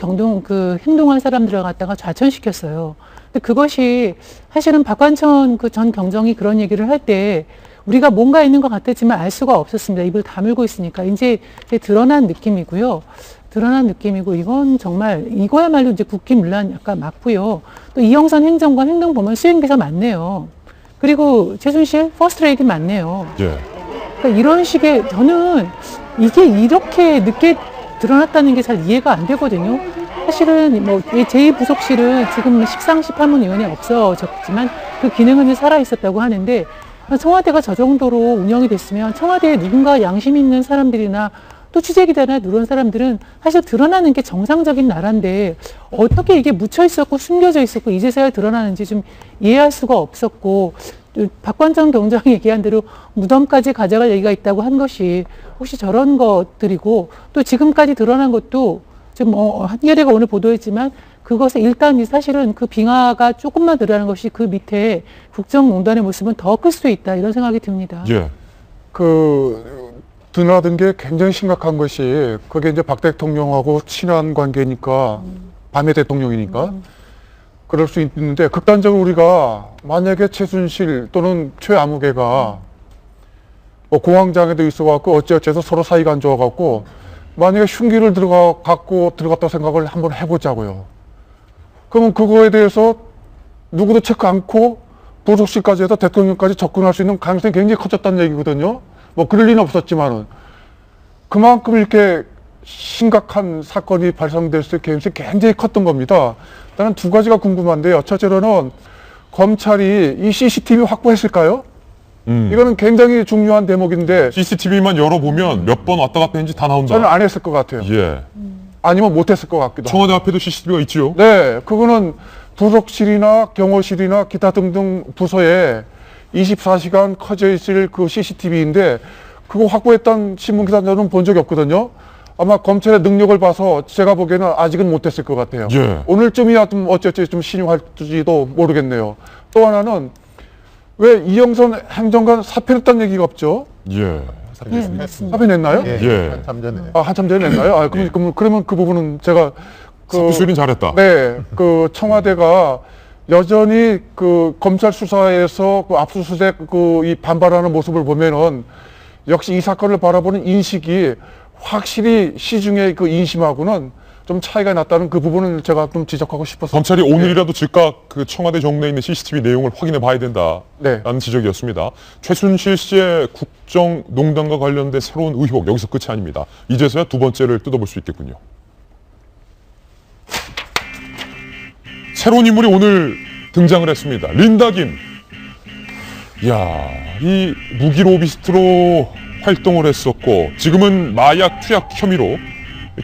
행동한 사람들을 갖다가 좌천시켰어요. 근데 그것이 사실은 박관천 그 전 경정이 그런 얘기를 할 때 우리가 뭔가 있는 것 같았지만 알 수가 없었습니다. 입을 다물고 있으니까. 이제 드러난 느낌이고요. 드러난 느낌이고 이건 정말 이거야말로 이제 국기문란 약간 맞고요. 또 이영선 행정관 행동 보면 수행비서 맞네요. 그리고 최순실 퍼스트레이디 맞네요. 예. 그러니까 이런 식의 저는 이게 이렇게 늦게 드러났다는 게 잘 이해가 안 되거든요. 사실은 뭐 제2부속실은 지금 십상시 파문위원회 없어졌지만 그 기능은 살아 있었다고 하는데 청와대가 저 정도로 운영이 됐으면 청와대에 누군가 양심 있는 사람들이나 또 취재기자나 이런 사람들은 사실 드러나는 게 정상적인 나라인데 어떻게 이게 묻혀 있었고 숨겨져 있었고 이제서야 드러나는지 좀 이해할 수가 없었고 박관정 경장이 얘기한 대로 무덤까지 가져갈 얘기가 있다고 한 것이 혹시 저런 것들이고 또 지금까지 드러난 것도 지금 한겨레가 오늘 보도했지만 그것에 일단 사실은 그 빙하가 조금만 드러나는 것이 그 밑에 국정농단의 모습은 더 클 수도 있다 이런 생각이 듭니다. 예. 드나든 게 굉장히 심각한 것이 그게 이제 박 대통령하고 친한 관계니까 반대 대통령이니까 그럴 수 있는데 극단적으로 우리가 만약에 최순실 또는 최아무개가 뭐 공황장애도 있어갖고 어찌어찌해서 서로 사이가 안 좋아갖고 만약에 흉기를 갖고 들어갔다 생각을 한번 해보자고요. 그러면 그거에 대해서 누구도 체크 않고 부속실까지 해서 대통령까지 접근할 수 있는 가능성이 굉장히 커졌다는 얘기거든요. 뭐 그럴 리는 없었지만은 그만큼 이렇게 심각한 사건이 발생될 수 있을 가능성이 굉장히 컸던 겁니다. 나는 두 가지가 궁금한데요. 첫째로는 검찰이 이 CCTV 확보했을까요? 이거는 굉장히 중요한 대목인데 CCTV만 열어보면 몇 번 왔다 갔다 했는지 다 나온다. 저는 안 했을 것 같아요. 예. 아니면 못했을 것 같기도 하고. 청와대 앞에도 CCTV가 있지요. 네, 그거는 부속실이나 경호실이나 기타 등등 부서에 24시간 커져 있을 그 CCTV인데 그거 확보했던 신문기사 저는 본 적이 없거든요. 아마 검찰의 능력을 봐서 제가 보기에는 아직은 못했을 것 같아요. 예. 오늘쯤이야 좀 어찌어찌 좀 신용할지도 모르겠네요. 또 하나는 왜 이영선 행정관 사퇴했다는 얘기가 없죠? 예. 네, 맞습니다. 사퇴냈나요? 예. 한참 전에. 아, 한참 전에 냈나요? 아, 그러면 그 부분은 제가 사퇴수리는 잘했다. 네, 그 청와대가 여전히 그 검찰 수사에서 그 압수수색 그 이 반발하는 모습을 보면은 역시 이 사건을 바라보는 인식이 확실히 시중의 그 인심하고는 좀 차이가 났다는 그 부분을 제가 좀 지적하고 싶었어요. 검찰이 오늘이라도 즉각 그 청와대 정내에 있는 CCTV 내용을 확인해 봐야 된다라는 네. 지적이었습니다. 최순실 씨의 국정농단과 관련된 새로운 의혹 여기서 끝이 아닙니다. 이제서야 두 번째를 뜯어볼 수 있겠군요. 새로운 인물이 오늘 등장을 했습니다. 린다 김. 이야, 이 무기 로비스트로 활동을 했었고 지금은 마약 투약 혐의로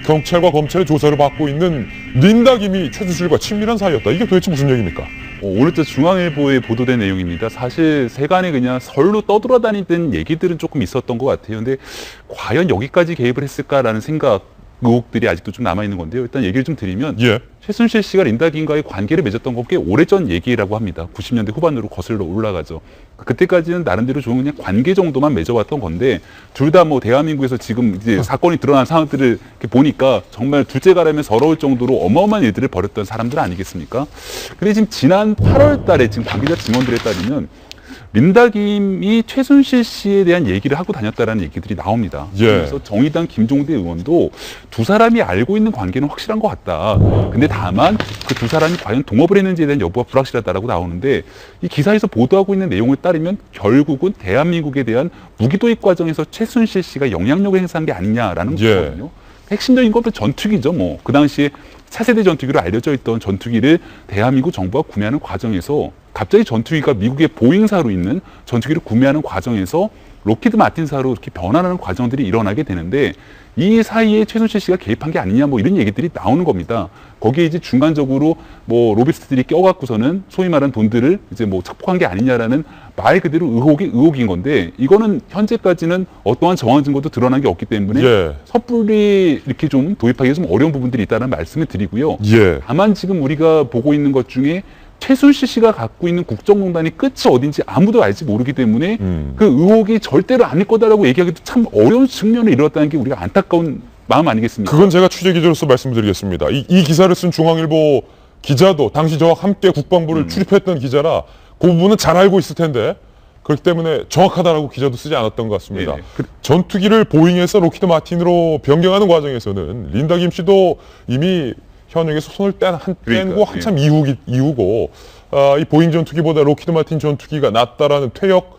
경찰과 검찰의 조사를 받고 있는 린다 김이 최순실과 친밀한 사이였다. 이게 도대체 무슨 얘기입니까? 오늘자 중앙일보에 보도된 내용입니다. 사실 세간에 그냥 설로 떠돌아다니던 얘기들은 조금 있었던 것 같아요. 근데 과연 여기까지 개입을 했을까라는 생각, 의혹들이 아직도 좀 남아있는 건데요. 일단 얘기를 좀 드리면 예. 최순실 씨가 린다 김과의 관계를 맺었던 건 꽤 오래전 얘기라고 합니다. 90년대 후반으로 거슬러 올라가죠. 그때까지는 나름대로 좋은 그냥 관계 정도만 맺어왔던 건데 둘 다 뭐 대한민국에서 지금 이제 사건이 드러난 상황들을 이렇게 보니까 정말 둘째가라면 서러울 정도로 어마어마한 일들을 벌였던 사람들 아니겠습니까? 근데 지금 지난 8월 달에 지금 관계자 증언들에 따르면 린다 김이 최순실 씨에 대한 얘기를 하고 다녔다라는 얘기들이 나옵니다. 예. 그래서 정의당 김종대 의원도 두 사람이 알고 있는 관계는 확실한 것 같다. 근데 다만 그 두 사람이 과연 동업을 했는지에 대한 여부가 불확실하다라고 나오는데 이 기사에서 보도하고 있는 내용을 따르면 결국은 대한민국에 대한 무기 도입 과정에서 최순실 씨가 영향력을 행사한 게 아니냐라는 거거든요. 핵심적인 건 전투기죠. 뭐 그 당시에 차세대 전투기로 알려져 있던 전투기를 대한민국 정부가 구매하는 과정에서 갑자기 전투기가 미국의 보잉사로 있는 전투기를 구매하는 과정에서 로키드 마틴사로 이렇게 변환하는 과정들이 일어나게 되는데 이 사이에 최순실 씨가 개입한 게 아니냐 뭐 이런 얘기들이 나오는 겁니다. 거기에 이제 중간적으로 뭐 로비스트들이 껴갖고서는 소위 말하는 돈들을 이제 뭐 착복한 게 아니냐라는 말 그대로 의혹인 건데 이거는 현재까지는 어떠한 정황 증거도 드러난 게 없기 때문에 섣불리 이렇게 좀 도입하기가 좀 어려운 부분들이 있다는 말씀을 드리고요. 다만 지금 우리가 보고 있는 것 중에 최순실 씨가 갖고 있는 국정농단이 끝이 어딘지 아무도 알지 모르기 때문에 그 의혹이 절대로 아닐 거다라고 얘기하기도 참 어려운 측면에 이르렀다는 게 우리가 안타까운 마음 아니겠습니까? 그건 제가 취재 기자로서 말씀드리겠습니다. 이 기사를 쓴 중앙일보 기자도 당시 저와 함께 국방부를 출입했던 기자라 그 부분은 잘 알고 있을 텐데 그렇기 때문에 정확하다라고 기자도 쓰지 않았던 것 같습니다. 전투기를 보잉에서 로키드 마틴으로 변경하는 과정에서는 린다 김 씨도 이미 현역에서 손을 떼고 한참 이후고 이 보잉 전투기보다 로키드 마틴 전투기가 낫다라는 퇴역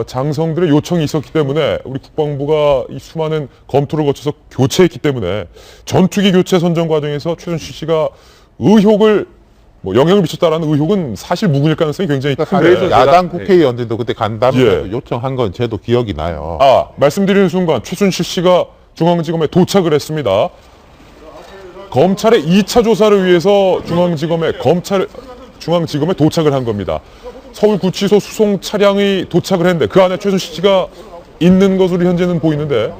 장성들의 요청이 있었기 때문에 우리 국방부가 이 수많은 검토를 거쳐서 교체했기 때문에 전투기 교체 선정 과정에서 최순실 씨가 의혹을 뭐 영향을 미쳤다라는 의혹은 사실 무근일 가능성이 굉장히 큰데 그래서 야당 국회의원들도 그때 간담회 요청한 건 저도 기억이 나요. 말씀드리는 순간 최순실 씨가 중앙지검에 도착을 했습니다. 검찰의 2차 조사를 위해서 중앙지검에 도착을 한 겁니다. 서울구치소 수송 차량이 도착을 했는데 그 안에 최순실 씨가 있는 것으로 현재는 보이는데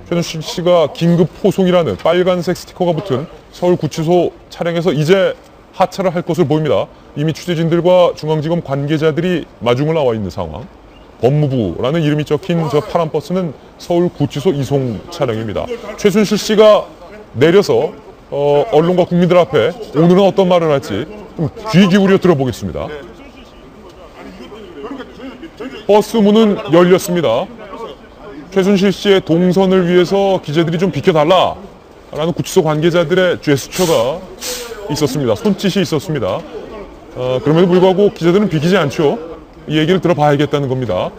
최순실 씨가 긴급 포송이라는 빨간색 스티커가 붙은 서울구치소 차량에서 이제 하차를 할 것으로 보입니다. 이미 취재진들과 중앙지검 관계자들이 마중을 나와 있는 상황 법무부라는 이름이 적힌 저 파란 버스는 서울구치소 이송 차량입니다. 최순실 씨가 내려서 언론과 국민들 앞에 오늘은 어떤 말을 할지 좀 귀 기울여 들어보겠습니다. 버스 문은 열렸습니다. 최순실 씨의 동선을 위해서 기자들이 좀 비켜달라라는 구치소 관계자들의 제스처가 있었습니다. 손짓이 있었습니다. 그럼에도 불구하고 기자들은 비키지 않죠. 이 얘기를 들어봐야겠다는 겁니다.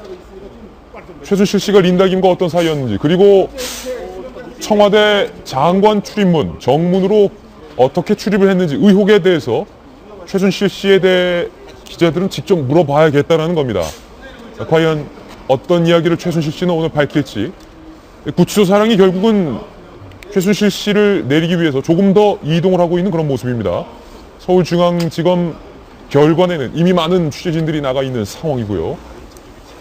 최순실 씨가 린다 김과 어떤 사이였는지, 그리고 청와대 장관 출입문, 정문으로 어떻게 출입을 했는지 의혹에 대해서 최순실 씨에 대해 기자들은 직접 물어봐야겠다는 겁니다. 과연 어떤 이야기를 최순실 씨는 오늘 밝힐지. 구치소 사령이 결국은 최순실 씨를 내리기 위해서 조금 더 이동을 하고 있는 그런 모습입니다. 서울중앙지검 결관에는 이미 많은 취재진들이 나가 있는 상황이고요.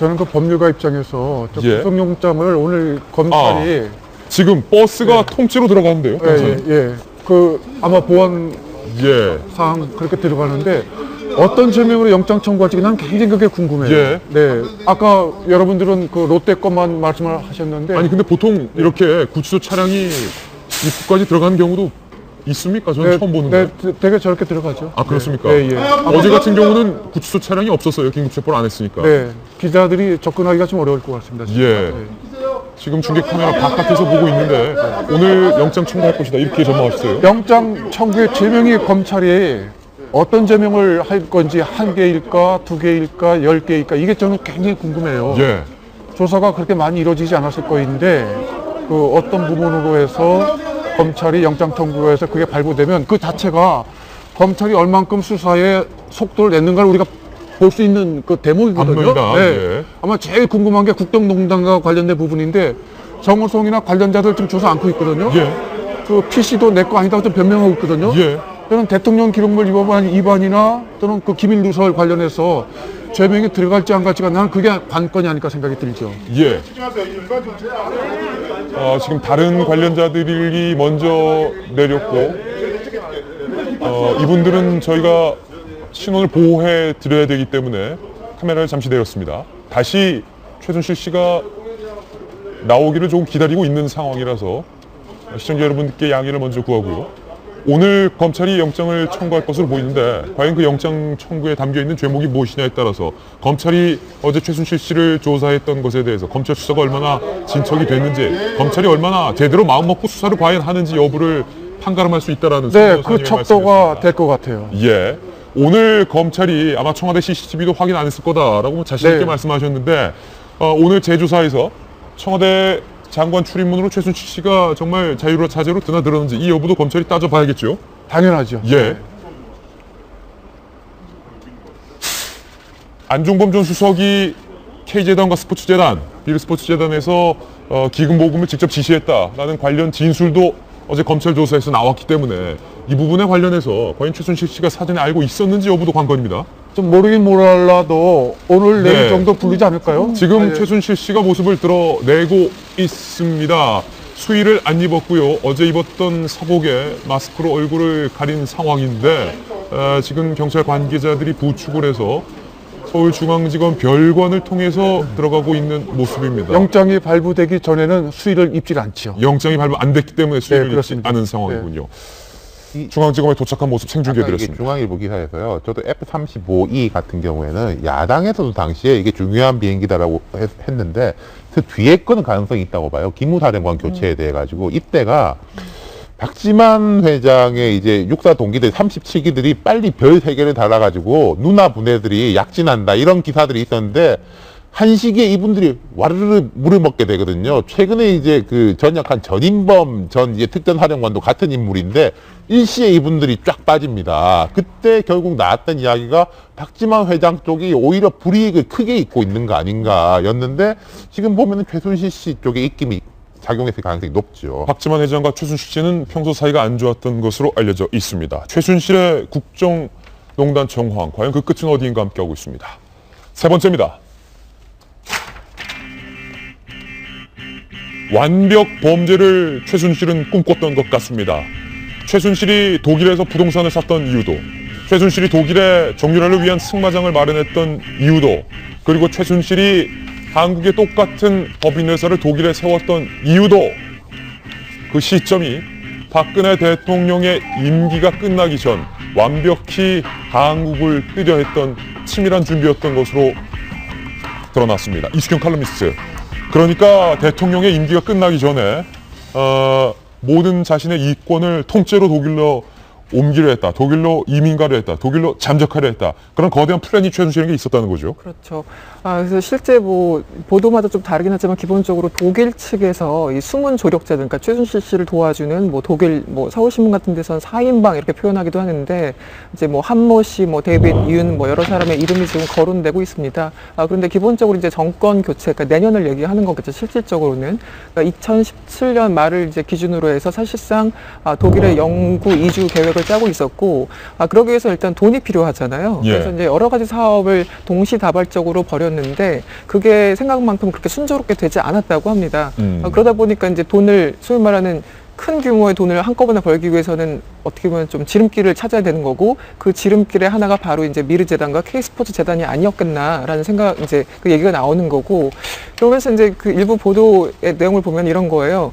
저는 그 법률가 입장에서 예. 구속영장을 오늘 검찰이 지금 버스가 통째로 들어가는데요. 그 아마 보안 예. 사항 그렇게 들어가는데 어떤 제명으로 영장 청구할지 난 굉장히 그게 궁금해요. 예. 네, 아까 여러분들은 그 롯데 것만 말씀을 하셨는데 아니 근데 보통 이렇게 구치소 차량이 입구까지 들어가는 경우도 있습니까? 저는 처음 보는데. 되게 저렇게 들어가죠. 아 그렇습니까? 네, 예. 어제 같은 경우는 구치소 차량이 없었어요. 긴급체포를 안 했으니까. 네, 기자들이 접근하기가 좀 어려울 것 같습니다. 진짜. 예. 지금 중계 카메라 바깥에서 보고 있는데 오늘 영장 청구할 것이다 이렇게 전망하셨어요? 영장 청구의 제명이 검찰이 어떤 제명을 할 건지 1개일까 2개일까 10개일까 이게 저는 굉장히 궁금해요. 예. 조사가 그렇게 많이 이루어지지 않았을 거인데 그 어떤 부분으로 해서 검찰이 영장 청구해서 그게 발부되면 그 자체가 검찰이 얼만큼 수사에 속도를 냈는가를 우리가 볼 수 있는 그 대목이거든요. 안면이다. 예. 아마 제일 궁금한 게 국정농단과 관련된 부분인데 정호성이나 관련자들 지금 조사 않고 있거든요. 예. 그 PC도 내 거 아니다고 좀 변명하고 있거든요. 예. 저는 대통령 기록물 위반이나 또는 그 기밀 누설 관련해서 제명이 들어갈지 안 갈지가 나는 그게 관건이 아닐까 생각이 들죠. 예. 지금 다른 관련자들이 먼저 내렸고 이분들은 저희가 신원을 보호해 드려야 되기 때문에 카메라를 잠시 내렸습니다. 다시 최순실 씨가 나오기를 조금 기다리고 있는 상황이라서 시청자 여러분께 양해를 먼저 구하고요. 오늘 검찰이 영장을 청구할 것으로 보이는데 과연 그 영장 청구에 담겨있는 죄목이 무엇이냐에 따라서 검찰이 어제 최순실 씨를 조사했던 것에 대해서 검찰 수사가 얼마나 진척이 됐는지, 검찰이 얼마나 제대로 마음먹고 수사를 과연 하는지 여부를 판가름할 수 있다는 네, 그 척도가 될 것 같아요. 예. 오늘 검찰이 아마 청와대 CCTV도 확인 안 했을 거다라고 자신 있게 네. 말씀하셨는데 오늘 재조사에서 청와대 장관 출입문으로 최순실 씨가 정말 자제로 드나들었는지 이 여부도 검찰이 따져봐야겠죠. 당연하죠. 예. 안종범 전 수석이 K재단과 스포츠재단, 비르스포츠재단에서 기금 모금을 직접 지시했다라는 관련 진술도 어제 검찰 조사에서 나왔기 때문에 이 부분에 관련해서 과연 최순실 씨가 사전에 알고 있었는지 여부도 관건입니다. 좀 모르긴 몰라도 오늘 내일 네. 정도 불리지 않을까요? 지금 최순실 씨가 모습을 드러내고 있습니다. 수의를 안 입었고요. 어제 입었던 사복에 마스크로 얼굴을 가린 상황인데 지금 경찰 관계자들이 부축을 해서 서울중앙지검 별관을 통해서 들어가고 있는 모습입니다. 영장이 발부되기 전에는 수의를 입질 않죠. 영장이 발부 안 됐기 때문에 수의를 입지 그렇습니다. 않은 상황이군요. 중앙지검에 도착한 모습 생중계해드렸습니다. 중앙일보 기사에서요. 저도 F-35E 같은 경우에는 야당에서도 당시에 이게 중요한 비행기다라고 했는데 그 뒤에 거는 가능성이 있다고 봐요. 기무사령관 교체에 대해 가지고 이때가 박지만 회장의 이제 육사 동기들 37기들이 빨리 별 3개를 달아가지고 누나 부대들이 약진한다 이런 기사들이 있었는데 한 시기에 이분들이 와르르 물을 먹게 되거든요. 최근에 이제 그 전역한 전인범 전 이제 특전사령관도 같은 인물인데 일시에 이분들이 쫙 빠집니다. 그때 결국 나왔던 이야기가 박지만 회장 쪽이 오히려 불이익을 크게 입고 있는 거 아닌가였는데 지금 보면은 최순실 씨 쪽에 입김이 작용했을 가능성이 높죠. 박지만 회장과 최순실 씨는 평소 사이가 안 좋았던 것으로 알려져 있습니다. 최순실의 국정농단 정황, 과연 그 끝은 어디인가 함께하고 있습니다. 세 번째입니다. 완벽 범죄를 최순실은 꿈꿨던 것 같습니다. 최순실이 독일에서 부동산을 샀던 이유도, 최순실이 독일에 정유라를 위한 승마장을 마련했던 이유도, 그리고 최순실이 한국의 똑같은 법인회사를 독일에 세웠던 이유도 그 시점이 박근혜 대통령의 임기가 끝나기 전 완벽히 한국을 뜨려 했던 치밀한 준비였던 것으로 드러났습니다. 이수경 칼럼니스트. 그러니까 대통령의 임기가 끝나기 전에 모든 자신의 이권을 통째로 독일로 옮기려 했다. 독일로 이민가려 했다. 독일로 잠적하려 했다. 그런 거대한 플랜이 최순실에게 있었다는 거죠. 그렇죠. 그래서 실제 뭐 보도마다 좀 다르긴 하지만 기본적으로 독일 측에서 이 숨은 조력자들, 그러니까 최순실 씨를 도와주는 뭐 독일 뭐 서울신문 같은 데서는 4인방 이렇게 표현하기도 하는데 이제 뭐 한모 씨, 뭐 데이빗 윤, 뭐 여러 사람의 이름이 지금 거론되고 있습니다. 그런데 기본적으로 이제 정권 교체, 그러니까 내년을 얘기하는 거겠죠. 실질적으로는 그러니까 2017년 말을 이제 기준으로 해서 사실상 독일의 영구 이주 계획을 짜고 있었고 그러기 위해서 일단 돈이 필요하잖아요. 예. 그래서 이제 여러 가지 사업을 동시다발적으로 벌였는데 그게 생각만큼 그렇게 순조롭게 되지 않았다고 합니다. 그러다 보니까 이제 돈을 소위 말하는 큰 규모의 돈을 한꺼번에 벌기 위해서는 어떻게 보면 좀 지름길을 찾아야 되는 거고 그 지름길의 하나가 바로 이제 미르재단과 K스포츠 재단이 아니었겠나라는 생각 이제 그 얘기가 나오는 거고 그러면서 이제 그 일부 보도의 내용을 보면 이런 거예요.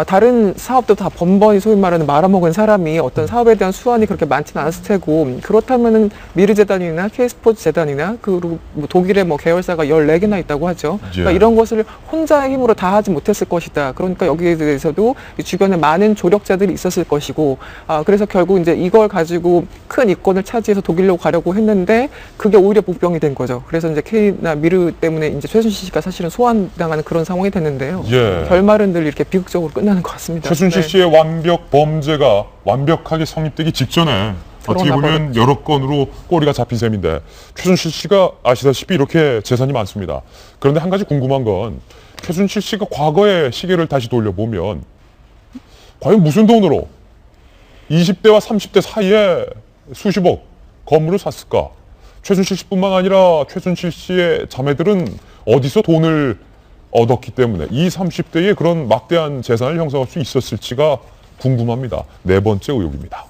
다른 사업도 다 번번이 소위 말하는 말아먹은 사람이 어떤 사업에 대한 수완이 그렇게 많지는 않았을 테고 그렇다면은 미르재단이나 K스포츠 재단이나 그리고 뭐 독일의 뭐 계열사가 14개나 있다고 하죠. 그러니까 이런 것을 혼자의 힘으로 다 하지 못했을 것이다. 그러니까 여기에 대해서도 주변에 많은 조력자들이 있었을 것이고 그래서 결국 이제 이걸 가지고 큰 이권을 차지해서 독일로 가려고 했는데 그게 오히려 복병이 된 거죠. 그래서 이제 K나 미르 때문에 이제 최순실 씨가 사실은 소환당하는 그런 상황이 됐는데요. 예. 결말은 늘 이렇게 비극적으로 끝나는 것 같습니다. 최순실 네. 씨의 완벽 범죄가 완벽하게 성립되기 직전에 어떻게 보면 여러 건으로 꼬리가 잡힌 셈인데 최순실 씨가 아시다시피 이렇게 재산이 많습니다. 그런데 한 가지 궁금한 건 최순실 씨가 과거의 시계를 다시 돌려보면 과연 무슨 돈으로 20대와 30대 사이에 수십억 건물을 샀을까? 최순실 씨뿐만 아니라 최순실 씨의 자매들은 어디서 돈을 얻었기 때문에 20, 30대에 그런 막대한 재산을 형성할 수 있었을지가 궁금합니다. 네 번째 의혹입니다.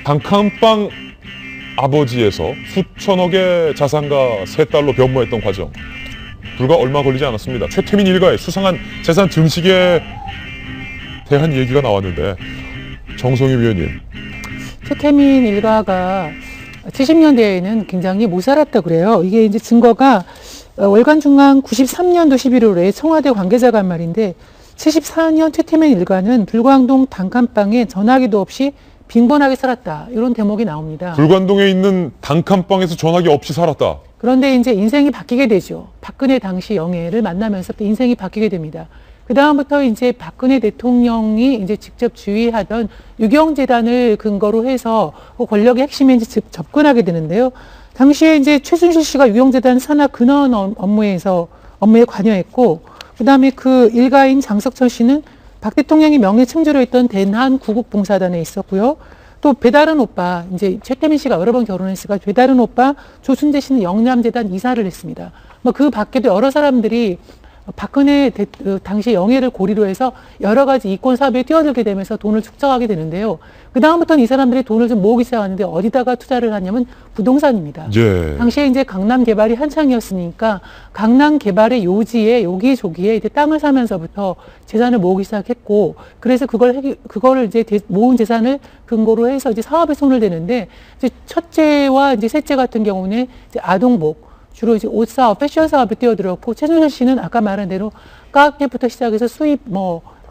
단칸방 아버지에서 수천억의 자산가 세 딸로 변모했던 과정. 불과 얼마 걸리지 않았습니다. 최태민 일가의 수상한 재산 증식에 대한 얘기가 나왔는데 정성희 위원님. 최태민 일가가 70년대에는 굉장히 못 살았다 그래요. 이게 이제 증거가 월간중앙 93년도 11월에 청와대 관계자가 한 말인데 74년 최태민 일가는 불광동 단칸방에 전화기도 없이 빈번하게 살았다. 이런 대목이 나옵니다. 불광동에 있는 단칸방에서 전화기 없이 살았다. 그런데 이제 인생이 바뀌게 되죠. 박근혜 당시 영예를 만나면서 또 인생이 바뀌게 됩니다. 그 다음부터 이제 박근혜 대통령이 이제 직접 주의하던 유경재단을 근거로 해서 그 권력의 핵심에 이제 접근하게 되는데요. 당시에 이제 최순실 씨가 유경재단 산하 근원 업무에 관여했고, 그 다음에 그 일가인 장석천 씨는 박 대통령이 명예 충주로 했던 대한 구국봉사단에 있었고요. 또 배다른 오빠, 이제 최태민 씨가 여러 번 결혼했으니까 배다른 오빠 조순재 씨는 영남재단 이사를 했습니다. 뭐 그 밖에도 여러 사람들이 박근혜 당시 영예를 고리로 해서 여러 가지 이권 사업에 뛰어들게 되면서 돈을 축적하게 되는데요. 그 다음부터는 이 사람들이 돈을 좀 모으기 시작하는데 어디다가 투자를 하냐면 부동산입니다. 예. 당시에 이제 강남 개발이 한창이었으니까 강남 개발의 요지에 여기저기에 이제 땅을 사면서부터 재산을 모으기 시작했고, 그래서 그거를 이제 모은 재산을 근거로 해서 이제 사업에 손을 대는데, 이제 첫째와 이제 셋째 같은 경우는 이제 아동복, 주로 이제 옷 사업, 패션 사업에 뛰어들었고, 최순실 씨는 아까 말한 대로 카페부터 시작해서 수입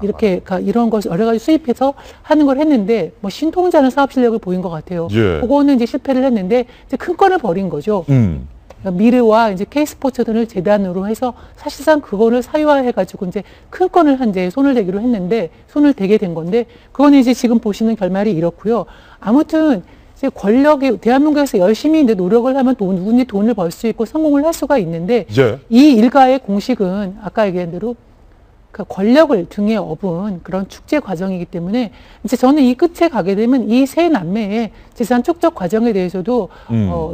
이렇게 이런 것을 여러 가지 수입해서 하는 걸 했는데 신통치 않은 사업 실력을 보인 것 같아요. 예. 그거는 이제 실패를 했는데 이제 큰 건을 벌인 거죠. 그러니까 미르와 이제 K스포츠 등을 재단으로 해서 사실상 그거를 사유화해가지고 이제 큰 건을 이제 손을 대기로 했는데 손을 대게 된 건데 그거는 이제 지금 보시는 결말이 이렇고요. 아무튼 이제 권력이 대한민국에서 열심히 이제 노력을 하면 누구든지 돈을 벌 수 있고 성공을 할 수가 있는데 예. 이 일가의 공식은 아까 얘기한 대로 그 권력을 등에 업은 그런 축제 과정이기 때문에 이제 저는 이 끝에 가게 되면 이 세 남매의 재산 축적 과정에 대해서도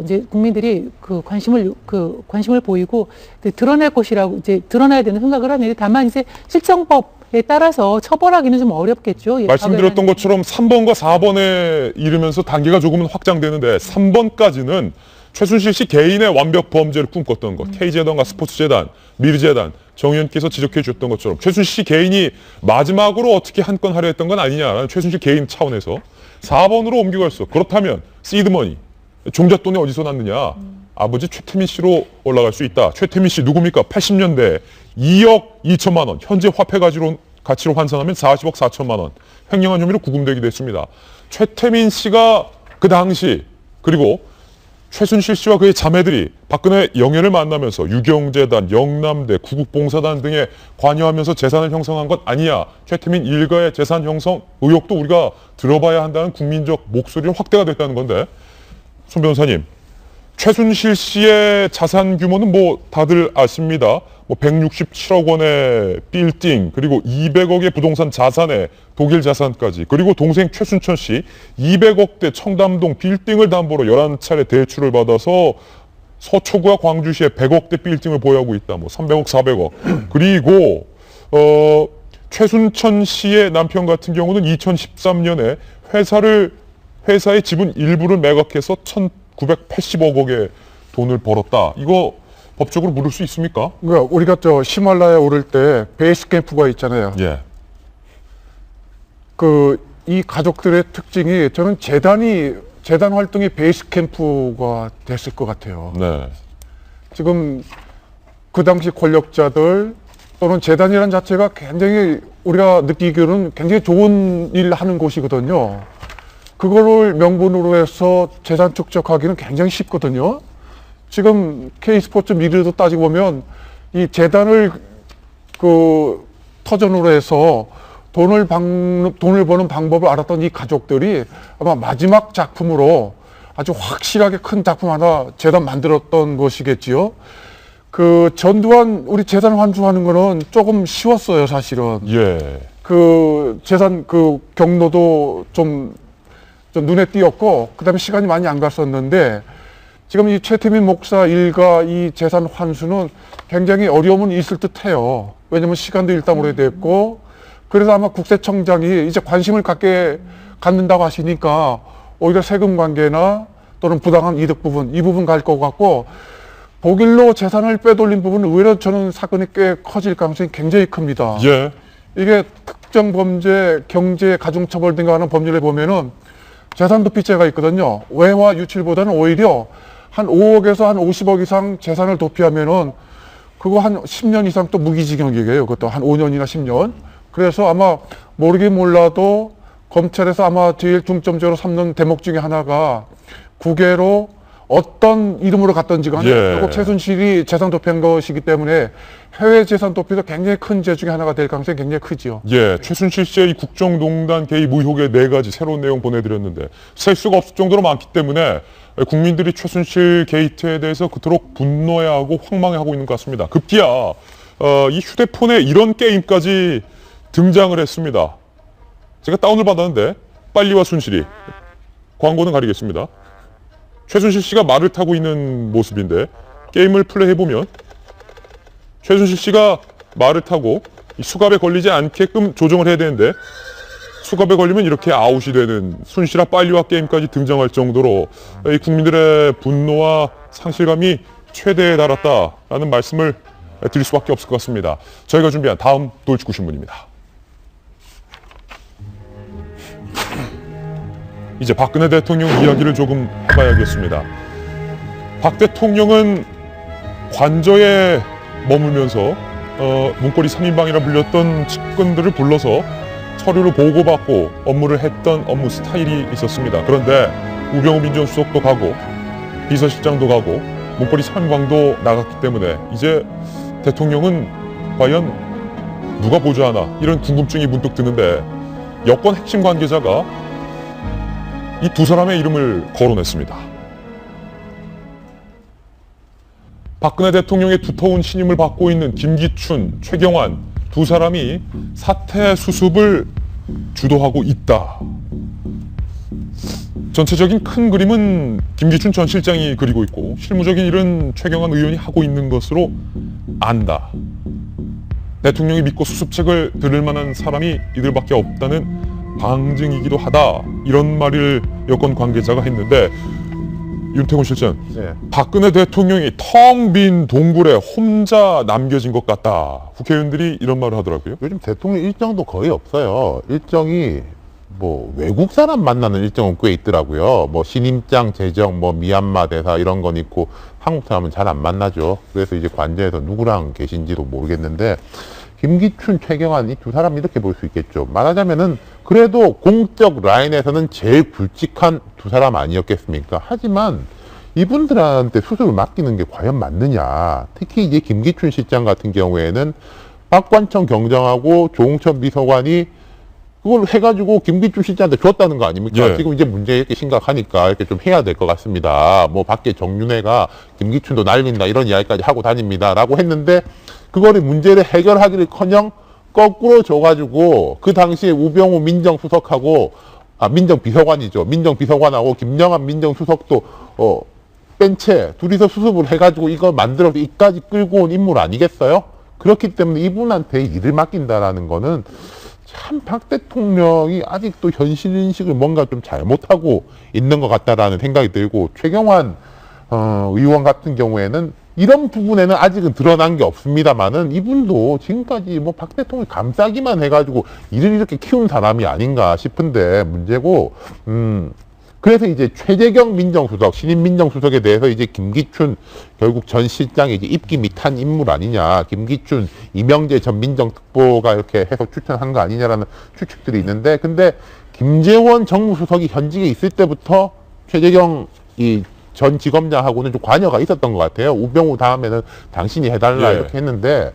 이제 국민들이 관심을 보이고 드러낼 것이라고 이제 드러나야 되는 생각을 하는데 다만 이제 실정법 따라서 처벌하기는 좀 어렵겠죠. 예, 말씀드렸던 것처럼 3번과 4번에 이르면서 단계가 조금은 확장되는데 3번까지는 최순실 씨 개인의 완벽 범죄를 꿈꿨던 것, K재단과 스포츠재단, 미르재단, 정 의원께서 지적해 주셨던 것처럼 최순실 씨 개인이 마지막으로 어떻게 한 건 하려 했던 건 아니냐라는 최순실 개인 차원에서 4번으로 옮겨갈 수. 그렇다면 시드머니, 종잣돈이 어디서 났느냐? 아버지 최태민 씨로 올라갈 수 있다. 최태민 씨 누굽니까? 80년대 2억 2천만 원. 현재 화폐 가치로 환산하면 40억 4천만 원. 횡령한 혐의로 구금되기도 했습니다. 최태민 씨가 그 당시 그리고 최순실 씨와 그의 자매들이 박근혜 영예를 만나면서 유경재단, 영남대, 구국봉사단 등에 관여하면서 재산을 형성한 것 아니냐. 최태민 일가의 재산 형성 의혹도 우리가 들어봐야 한다는 국민적 목소리로 확대가 됐다는 건데, 손 변호사님, 최순실 씨의 자산 규모는 뭐 다들 아십니다. 뭐 167억 원의 빌딩, 그리고 200억의 부동산 자산에 독일 자산까지, 그리고 동생 최순천 씨 200억대 청담동 빌딩을 담보로 11차례 대출을 받아서 서초구와 광주시에 100억대 빌딩을 보유하고 있다. 뭐 300억, 400억. 그리고 최순천 씨의 남편 같은 경우는 2013년에 회사의 지분 일부를 매각해서 1,980억 원의 돈을 벌었다. 이거 법적으로 물을 수 있습니까? 그러니까 우리가 저 히말라야 오를 때 베이스 캠프가 있잖아요. 예. 이 가족들의 특징이 저는 재단 활동이 베이스 캠프가 됐을 것 같아요. 네. 지금 그 당시 권력자들 또는 재단이라는 자체가 굉장히 우리가 느끼기로는 굉장히 좋은 일 하는 곳이거든요. 그거를 명분으로 해서 재산 축적하기는 굉장히 쉽거든요. 지금 K스포츠 미르도 따지고 보면 이 재단을 터전으로 해서 돈을 버는 방법을 알았던 이 가족들이 아마 마지막 작품으로 아주 확실하게 큰 작품 하나 재단 만들었던 것이겠지요. 전두환 우리 재산 환수하는 거는 조금 쉬웠어요, 사실은. 예. 재산 경로도 좀 눈에 띄었고, 그 다음에 시간이 많이 안 갔었는데, 지금 이 최태민 목사 일가 이 재산 환수는 굉장히 어려움은 있을 듯 해요. 왜냐면 시간도 일단 오래됐고, 그래서 아마 국세청장이 이제 관심을 갖는다고 하시니까, 오히려 세금 관계나 또는 부당한 이득 부분, 이 부분 갈 것 같고, 독일로 재산을 빼돌린 부분은 의외로 저는 사건이 꽤 커질 가능성이 굉장히 큽니다. 예. 이게 특정 범죄, 경제, 가중처벌 등과 하는 법률에 보면은 재산 도피죄가 있거든요. 외화 유출보다는 오히려 한 5억에서 한 50억 이상 재산을 도피하면은 그거 한 10년 이상 또 무기징역이에요. 그것도 한 5년이나 10년. 그래서 아마 모르긴 몰라도 검찰에서 아마 제일 중점적으로 삼는 대목 중에 하나가 국외로 어떤 이름으로 갔던지 간에 결국 최순실이 재산 도피한 것이기 때문에 해외 재산 도피도 굉장히 큰 죄 중에 하나가 될 가능성이 굉장히 크죠. 예, 최순실 씨의 국정농단 개입 의혹의 4가지 새로운 내용 보내드렸는데 셀 수가 없을 정도로 많기 때문에 국민들이 최순실 게이트에 대해서 그토록 분노해하고 황망해하고 있는 것 같습니다. 급기야 이 휴대폰에 이런 게임까지 등장을 했습니다. 제가 다운을 받았는데 빨리와 순실이, 광고는 가리겠습니다. 최순실 씨가 말을 타고 있는 모습인데 게임을 플레이해보면 최순실 씨가 말을 타고 이 수갑에 걸리지 않게끔 조정을 해야 되는데 수갑에 걸리면 이렇게 아웃이 되는 순실아 빨리와 게임까지 등장할 정도로 이 국민들의 분노와 상실감이 최대에 달았다라는 말씀을 드릴 수밖에 없을 것 같습니다. 저희가 준비한 다음 돌직구 신문입니다. 이제 박근혜 대통령 이야기를 조금 해봐야겠습니다. 박 대통령은 관저에 머물면서 문고리 3인방이라 불렸던 측근들을 불러서 서류를 보고받고 업무를 했던 업무 스타일이 있었습니다. 그런데 우병우 민정수석도 가고 비서실장도 가고 문고리 3인방도 나갔기 때문에 이제 대통령은 과연 누가 보좌하나 이런 궁금증이 문득 드는데 여권 핵심 관계자가 이 두 사람의 이름을 거론했습니다. 박근혜 대통령의 두터운 신임을 받고 있는 김기춘, 최경환 두 사람이 사태 수습을 주도하고 있다. 전체적인 큰 그림은 김기춘 전 실장이 그리고 있고 실무적인 일은 최경환 의원이 하고 있는 것으로 안다. 대통령이 믿고 수습책을 들을 만한 사람이 이들밖에 없다는 방증이기도 하다. 이런 말을 여권 관계자가 했는데 윤태곤 실장, 네. 박근혜 대통령이 텅 빈 동굴에 혼자 남겨진 것 같다. 국회의원들이 이런 말을 하더라고요. 요즘 대통령 일정도 거의 없어요. 일정이 뭐 외국 사람 만나는 일정은 꽤 있더라고요. 뭐 신임장 재정, 뭐 미얀마 대사 이런 건 있고 한국 사람은 잘 안 만나죠. 그래서 이제 관저에서 누구랑 계신지도 모르겠는데 김기춘, 최경환 이 두 사람 이렇게 볼 수 있겠죠. 말하자면은 그래도 공적 라인에서는 제일 굵직한 두 사람 아니었겠습니까? 하지만 이분들한테 수습을 맡기는 게 과연 맞느냐. 특히 이제 김기춘 실장 같은 경우에는 박관청 경정하고 조홍천 비서관이 그걸 해가지고 김기춘 실장한테 줬다는 거 아닙니까? 예. 지금 이제 문제 이렇게 심각하니까 이렇게 좀 해야 될 것 같습니다. 뭐 밖에 정윤회가 김기춘도 날린다 이런 이야기까지 하고 다닙니다라고 했는데 그거를 문제를 해결하기를커녕 거꾸로 줘가지고 그 당시에 우병우 민정수석하고 민정비서관이죠. 민정비서관하고 김영한 민정수석도 뺀 채 둘이서 수습을 해가지고 이거 만들어서 이까지 끌고 온 인물 아니겠어요? 그렇기 때문에 이분한테 일을 맡긴다라는 거는 참 박 대통령이 아직도 현실인식을 뭔가 좀 잘못하고 있는 것 같다라는 생각이 들고 최경환 의원 같은 경우에는 이런 부분에는 아직은 드러난 게 없습니다만은 이분도 지금까지 뭐 박 대통령이 감싸기만 해가지고 일을 이렇게 키운 사람이 아닌가 싶은데 문제고 그래서 이제 최재경 민정수석, 신임 민정수석에 대해서 이제 김기춘 결국 전 실장이 이제 입김이 탄 인물 아니냐, 김기춘, 이명재 전 민정특보가 이렇게 해서 추천한 거 아니냐라는 추측들이 있는데, 근데 김재원 정무수석이 현직에 있을 때부터 최재경 이 전 지검장하고는 좀 관여가 있었던 것 같아요. 우병우 다음에는 당신이 해달라 이렇게 했는데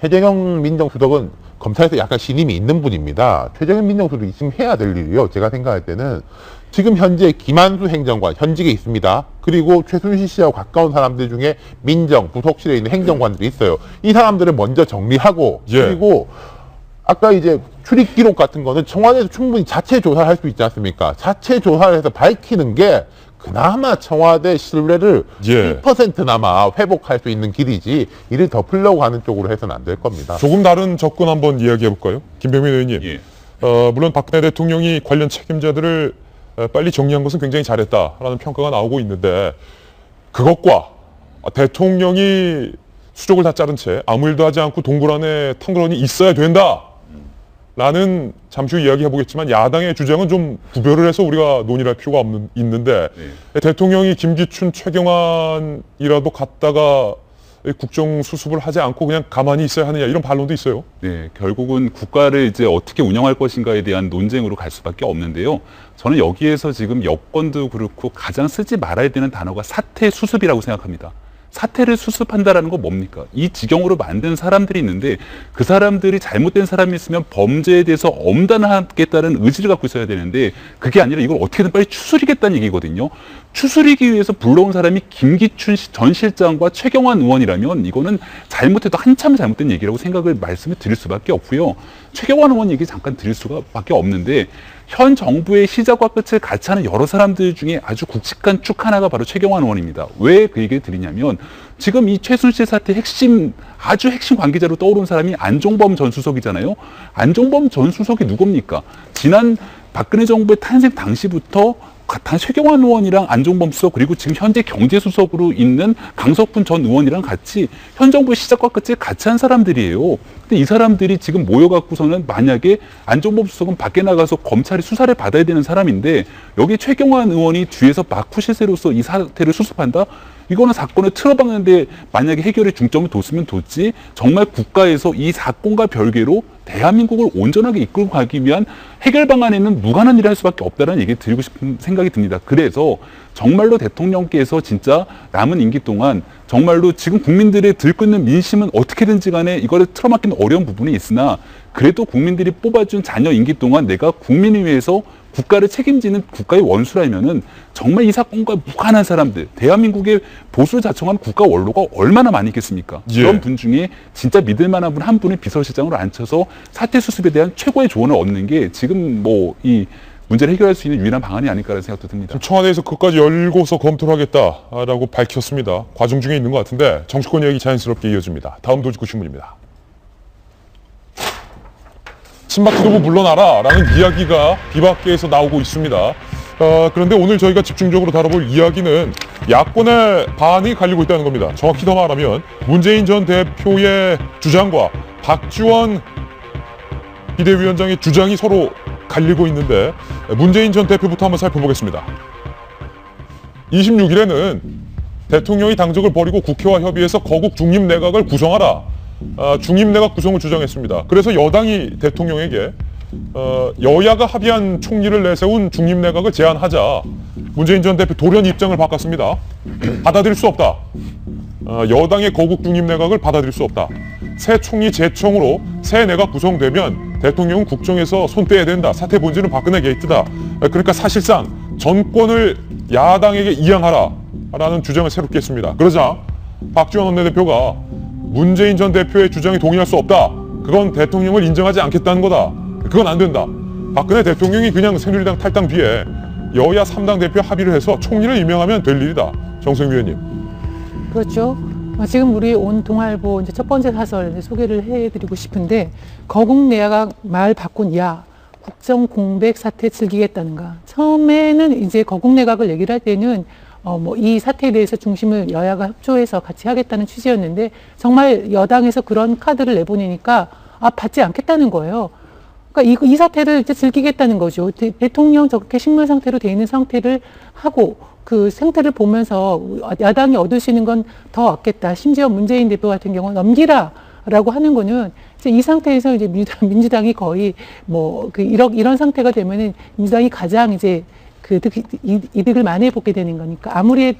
최재경 민정수석은 검찰에서 약간 신임이 있는 분입니다. 최재경 민정수석이 지금 해야 될 일이요. 제가 생각할 때는 지금 현재 김한수 행정관 현직에 있습니다. 그리고 최순실 씨하고 가까운 사람들 중에 민정, 부속실에 있는 행정관들이 있어요. 이 사람들을 먼저 정리하고 그리고 아까 이제 출입 기록 같은 거는 청와대에서 충분히 자체 조사할 수 있지 않습니까? 자체 조사를 해서 밝히는 게 그나마 청와대 신뢰를 1%나마 회복할 수 있는 길이지 이를 덮으려고 하는 쪽으로 해서는 안 될 겁니다. 조금 다른 접근 한번 이야기해 볼까요? 김병민 의원님. 물론 박근혜 대통령이 관련 책임자들을 빨리 정리한 것은 굉장히 잘했다라는 평가가 나오고 있는데 그것과 대통령이 수족을 다 자른 채 아무 일도 하지 않고 동굴 안에 텅그러니 있어야 된다. 라는 잠시 후 이야기해보겠지만 야당의 주장은 좀 구별을 해서 우리가 논의할 필요가 있는데 대통령이 김기춘, 최경환이라도 갔다가 국정 수습을 하지 않고 그냥 가만히 있어야 하느냐 이런 반론도 있어요. 네, 결국은 국가를 이제 어떻게 운영할 것인가에 대한 논쟁으로 갈 수밖에 없는데요. 저는 여기에서 지금 여권도 그렇고 가장 쓰지 말아야 되는 단어가 사태 수습이라고 생각합니다. 사태를 수습한다라는 건 뭡니까? 이 지경으로 만든 사람들이 있는데 그 사람들이 잘못된 사람이 있으면 범죄에 대해서 엄단하겠다는 의지를 갖고 있어야 되는데 그게 아니라 이걸 어떻게든 빨리 추스리겠다는 얘기거든요. 추스리기 위해서 불러온 사람이 김기춘 전 실장과 최경환 의원이라면 이거는 잘못해도 한참 잘못된 얘기라고 말씀을 드릴 수밖에 없고요. 최경환 의원 얘기 잠깐 드릴 수밖에 없는데 현 정부의 시작과 끝을 같이 하는 여러 사람들 중에 아주 굵직한 축 하나가 바로 최경환 의원입니다. 왜 그 얘기를 드리냐면 지금 이 최순실 사태 아주 핵심 관계자로 떠오른 사람이 안종범 전 수석이잖아요. 안종범 전 수석이 누굽니까? 지난 박근혜 정부의 탄생 당시부터 최경환 의원이랑 안종범 수석 그리고 지금 현재 경제수석으로 있는 강석훈 전 의원이랑 같이 현 정부의 시작과 끝을 같이 한 사람들이에요. 근데 이 사람들이 지금 모여갖고서는 만약에 안종범 수석은 밖에 나가서 검찰이 수사를 받아야 되는 사람인데 여기 최경환 의원이 뒤에서 마쿠시세로서 이 사태를 수습한다? 이거는 사건을 틀어박는데 만약에 해결에 중점을 뒀으면 뒀지 정말 국가에서 이 사건과 별개로 대한민국을 온전하게 이끌고 가기 위한 해결 방안에는 무관한 일을 할 수밖에 없다는 얘기를 드리고 싶은 생각이 듭니다. 그래서 정말로 대통령께서 진짜 남은 임기 동안 정말로 지금 국민들의 들끓는 민심은 어떻게든지 간에 이거를 틀어막기는 어려운 부분이 있으나 그래도 국민들이 뽑아준 자녀 임기 동안 내가 국민을 위해서 국가를 책임지는 국가의 원수라면은 정말 이 사건과 무관한 사람들, 대한민국의 보수를 자청한 국가 원로가 얼마나 많이 있겠습니까? 그런 분 중에 진짜 믿을 만한 분 한 분을 비서실장으로 앉혀서 사태 수습에 대한 최고의 조언을 얻는 게 지금 뭐 이 문제를 해결할 수 있는 유일한 방안이 아닐까라는 생각도 듭니다. 청와대에서 그것까지 열고서 검토를 하겠다라고 밝혔습니다. 과정 중에 있는 것 같은데 정치권 이야기 자연스럽게 이어집니다. 다음 도직구 신문입니다. 친박 지도부 물러나라 라는 이야기가 비박계에서 나오고 있습니다. 그런데 오늘 저희가 집중적으로 다뤄볼 이야기는 야권의 반이 갈리고 있다는 겁니다. 정확히 더 말하면 문재인 전 대표의 주장과 박지원 비대위원장의 주장이 서로 갈리고 있는데 문재인 전 대표부터 한번 살펴보겠습니다. 26일에는 대통령이 당적을 버리고 국회와 협의해서 거국 중립내각을 구성하라. 중립내각 구성을 주장했습니다. 그래서 여당이 대통령에게 여야가 합의한 총리를 내세운 중립내각을 제안하자 문재인 전 대표 돌연 입장을 바꿨습니다. 받아들일 수 없다. 여당의 거국 중립내각을 받아들일 수 없다. 새 총리 재청으로 새 내각 구성되면 대통령은 국정에서 손 떼야 된다. 사태 본질은 박근혜 게이트다. 그러니까 사실상 정권을 야당에게 이양하라 라는 주장을 새롭게 했습니다. 그러자 박지원 원내대표가 문재인 전 대표의 주장에 동의할 수 없다. 그건 대통령을 인정하지 않겠다는 거다. 그건 안 된다. 박근혜 대통령이 그냥 새누리당 탈당 뒤에 여야 3당 대표 합의를 해서 총리를 임명하면 될 일이다. 정세영 위원님. 그렇죠. 지금 우리 온 동아일보 이제 첫 번째 사설 소개를 해드리고 싶은데 거국 내각 말 바꾼 야 국정 공백 사태 즐기겠다는가. 처음에는 이제 거국 내각을 얘기를 할 때는 이 사태에 대해서 중심을 여야가 협조해서 같이 하겠다는 취지였는데 정말 여당에서 그런 카드를 내보내니까 받지 않겠다는 거예요. 그러니까 이 사태를 이제 즐기겠다는 거죠. 대통령 저렇게 식물 상태로 돼 있는 상태를 하고 그 상태를 보면서 야당이 얻을 수 있는 건 더 얻겠다. 심지어 문재인 대표 같은 경우는 넘기라라고 하는 거는 이제 이 상태에서 이제 민주당이 거의 이런 상태가 되면은 민주당이 가장 이제 그 이득을 많이 보게 되는 거니까 아무리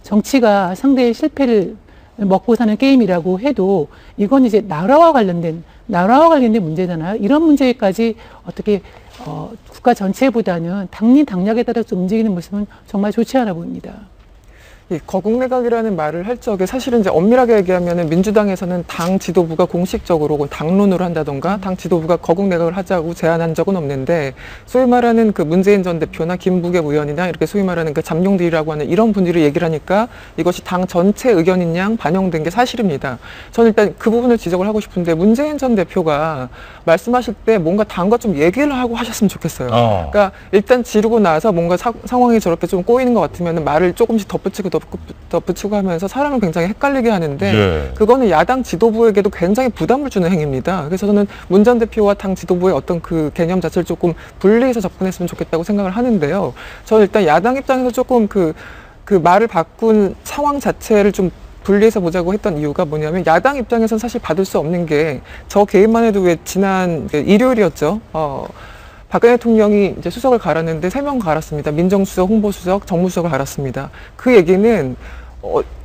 정치가 상대의 실패를 먹고 사는 게임이라고 해도 이건 이제 나라와 관련된 문제잖아요. 이런 문제까지 어떻게 국가 전체보다는 당리 당략에 따라서 움직이는 모습은 정말 좋지 않아 보입니다. 이 거국내각이라는 말을 할 적에 사실은 이제 엄밀하게 얘기하면은 민주당에서는 당 지도부가 공식적으로 당론으로 한다던가 당 지도부가 거국내각을 하자고 제안한 적은 없는데 소위 말하는 그 문재인 전 대표나 김부겸 의원이나 이렇게 소위 말하는 그 잠룡들이라고 하는 이런 분들이 얘기를 하니까 이것이 당 전체 의견인 양 반영된 게 사실입니다. 저는 일단 그 부분을 지적을 하고 싶은데 문재인 전 대표가 말씀하실 때 뭔가 당과 좀 얘기를 하고 하셨으면 좋겠어요. 그러니까 일단 지르고 나서 뭔가 상황이 저렇게 좀 꼬이는 것 같으면 말을 조금씩 덧붙이고 하면서 사람을 굉장히 헷갈리게 하는데 네. 그거는 야당 지도부에게도 굉장히 부담을 주는 행위입니다. 그래서 저는 문 전 대표와 당 지도부의 어떤 그 개념 자체를 조금 분리해서 접근했으면 좋겠다고 생각을 하는데요. 저는 일단 야당 입장에서 조금 그 말을 바꾼 상황 자체를 좀 분리해서 보자고 했던 이유가 뭐냐면 야당 입장에서는 사실 받을 수 없는 게 저 개인만 해도 왜 지난 일요일이었죠. 박근혜 대통령이 이제 수석을 갈았는데 3명 갈았습니다. 민정수석, 홍보수석, 정무수석을 갈았습니다. 그 얘기는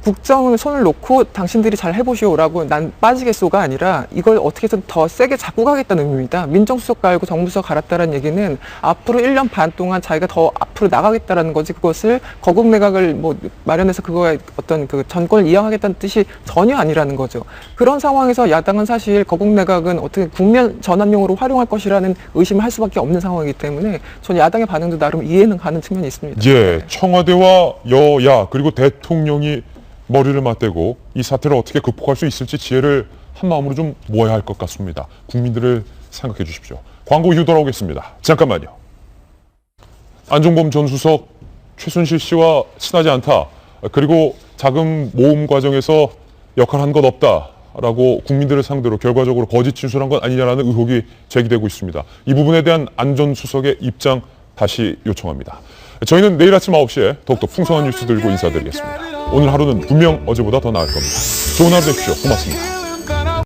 국정을 손을 놓고 당신들이 잘 해보시오라고 난 빠지겠소가 아니라 이걸 어떻게 해서 더 세게 잡고 가겠다는 의미입니다. 민정수석 갈고 정무수석 갈았다는 얘기는 앞으로 1년 반 동안 자기가 더 앞으로 나가겠다라는 거지 그것을 거국내각을 마련해서 그거에 어떤 그 전권을 이양하겠다는 뜻이 전혀 아니라는 거죠. 그런 상황에서 야당은 사실 거국내각은 어떻게 국면 전환용으로 활용할 것이라는 의심을 할 수밖에 없는 상황이기 때문에 전 야당의 반응도 나름 이해는 가는 측면이 있습니다. 예, 청와대와 여야 그리고 대통령이 머리를 맞대고 이 사태를 어떻게 극복할 수 있을지 지혜를 한 마음으로 좀 모아야 할 것 같습니다. 국민들을 생각해 주십시오. 광고 이후 돌아오겠습니다. 잠깐만요. 안종범 전 수석 최순실 씨와 친하지 않다. 그리고 자금 모금 과정에서 역할한 것 없다라고 국민들을 상대로 결과적으로 거짓 진술한 것 아니냐라는 의혹이 제기되고 있습니다. 이 부분에 대한 안 전 수석의 입장 다시 요청합니다. 저희는 내일 아침 9시에 더욱더 풍성한 뉴스 들고 인사드리겠습니다. 오늘 하루는 분명 어제보다 더 나을 겁니다. 좋은 하루 되십시오. 고맙습니다.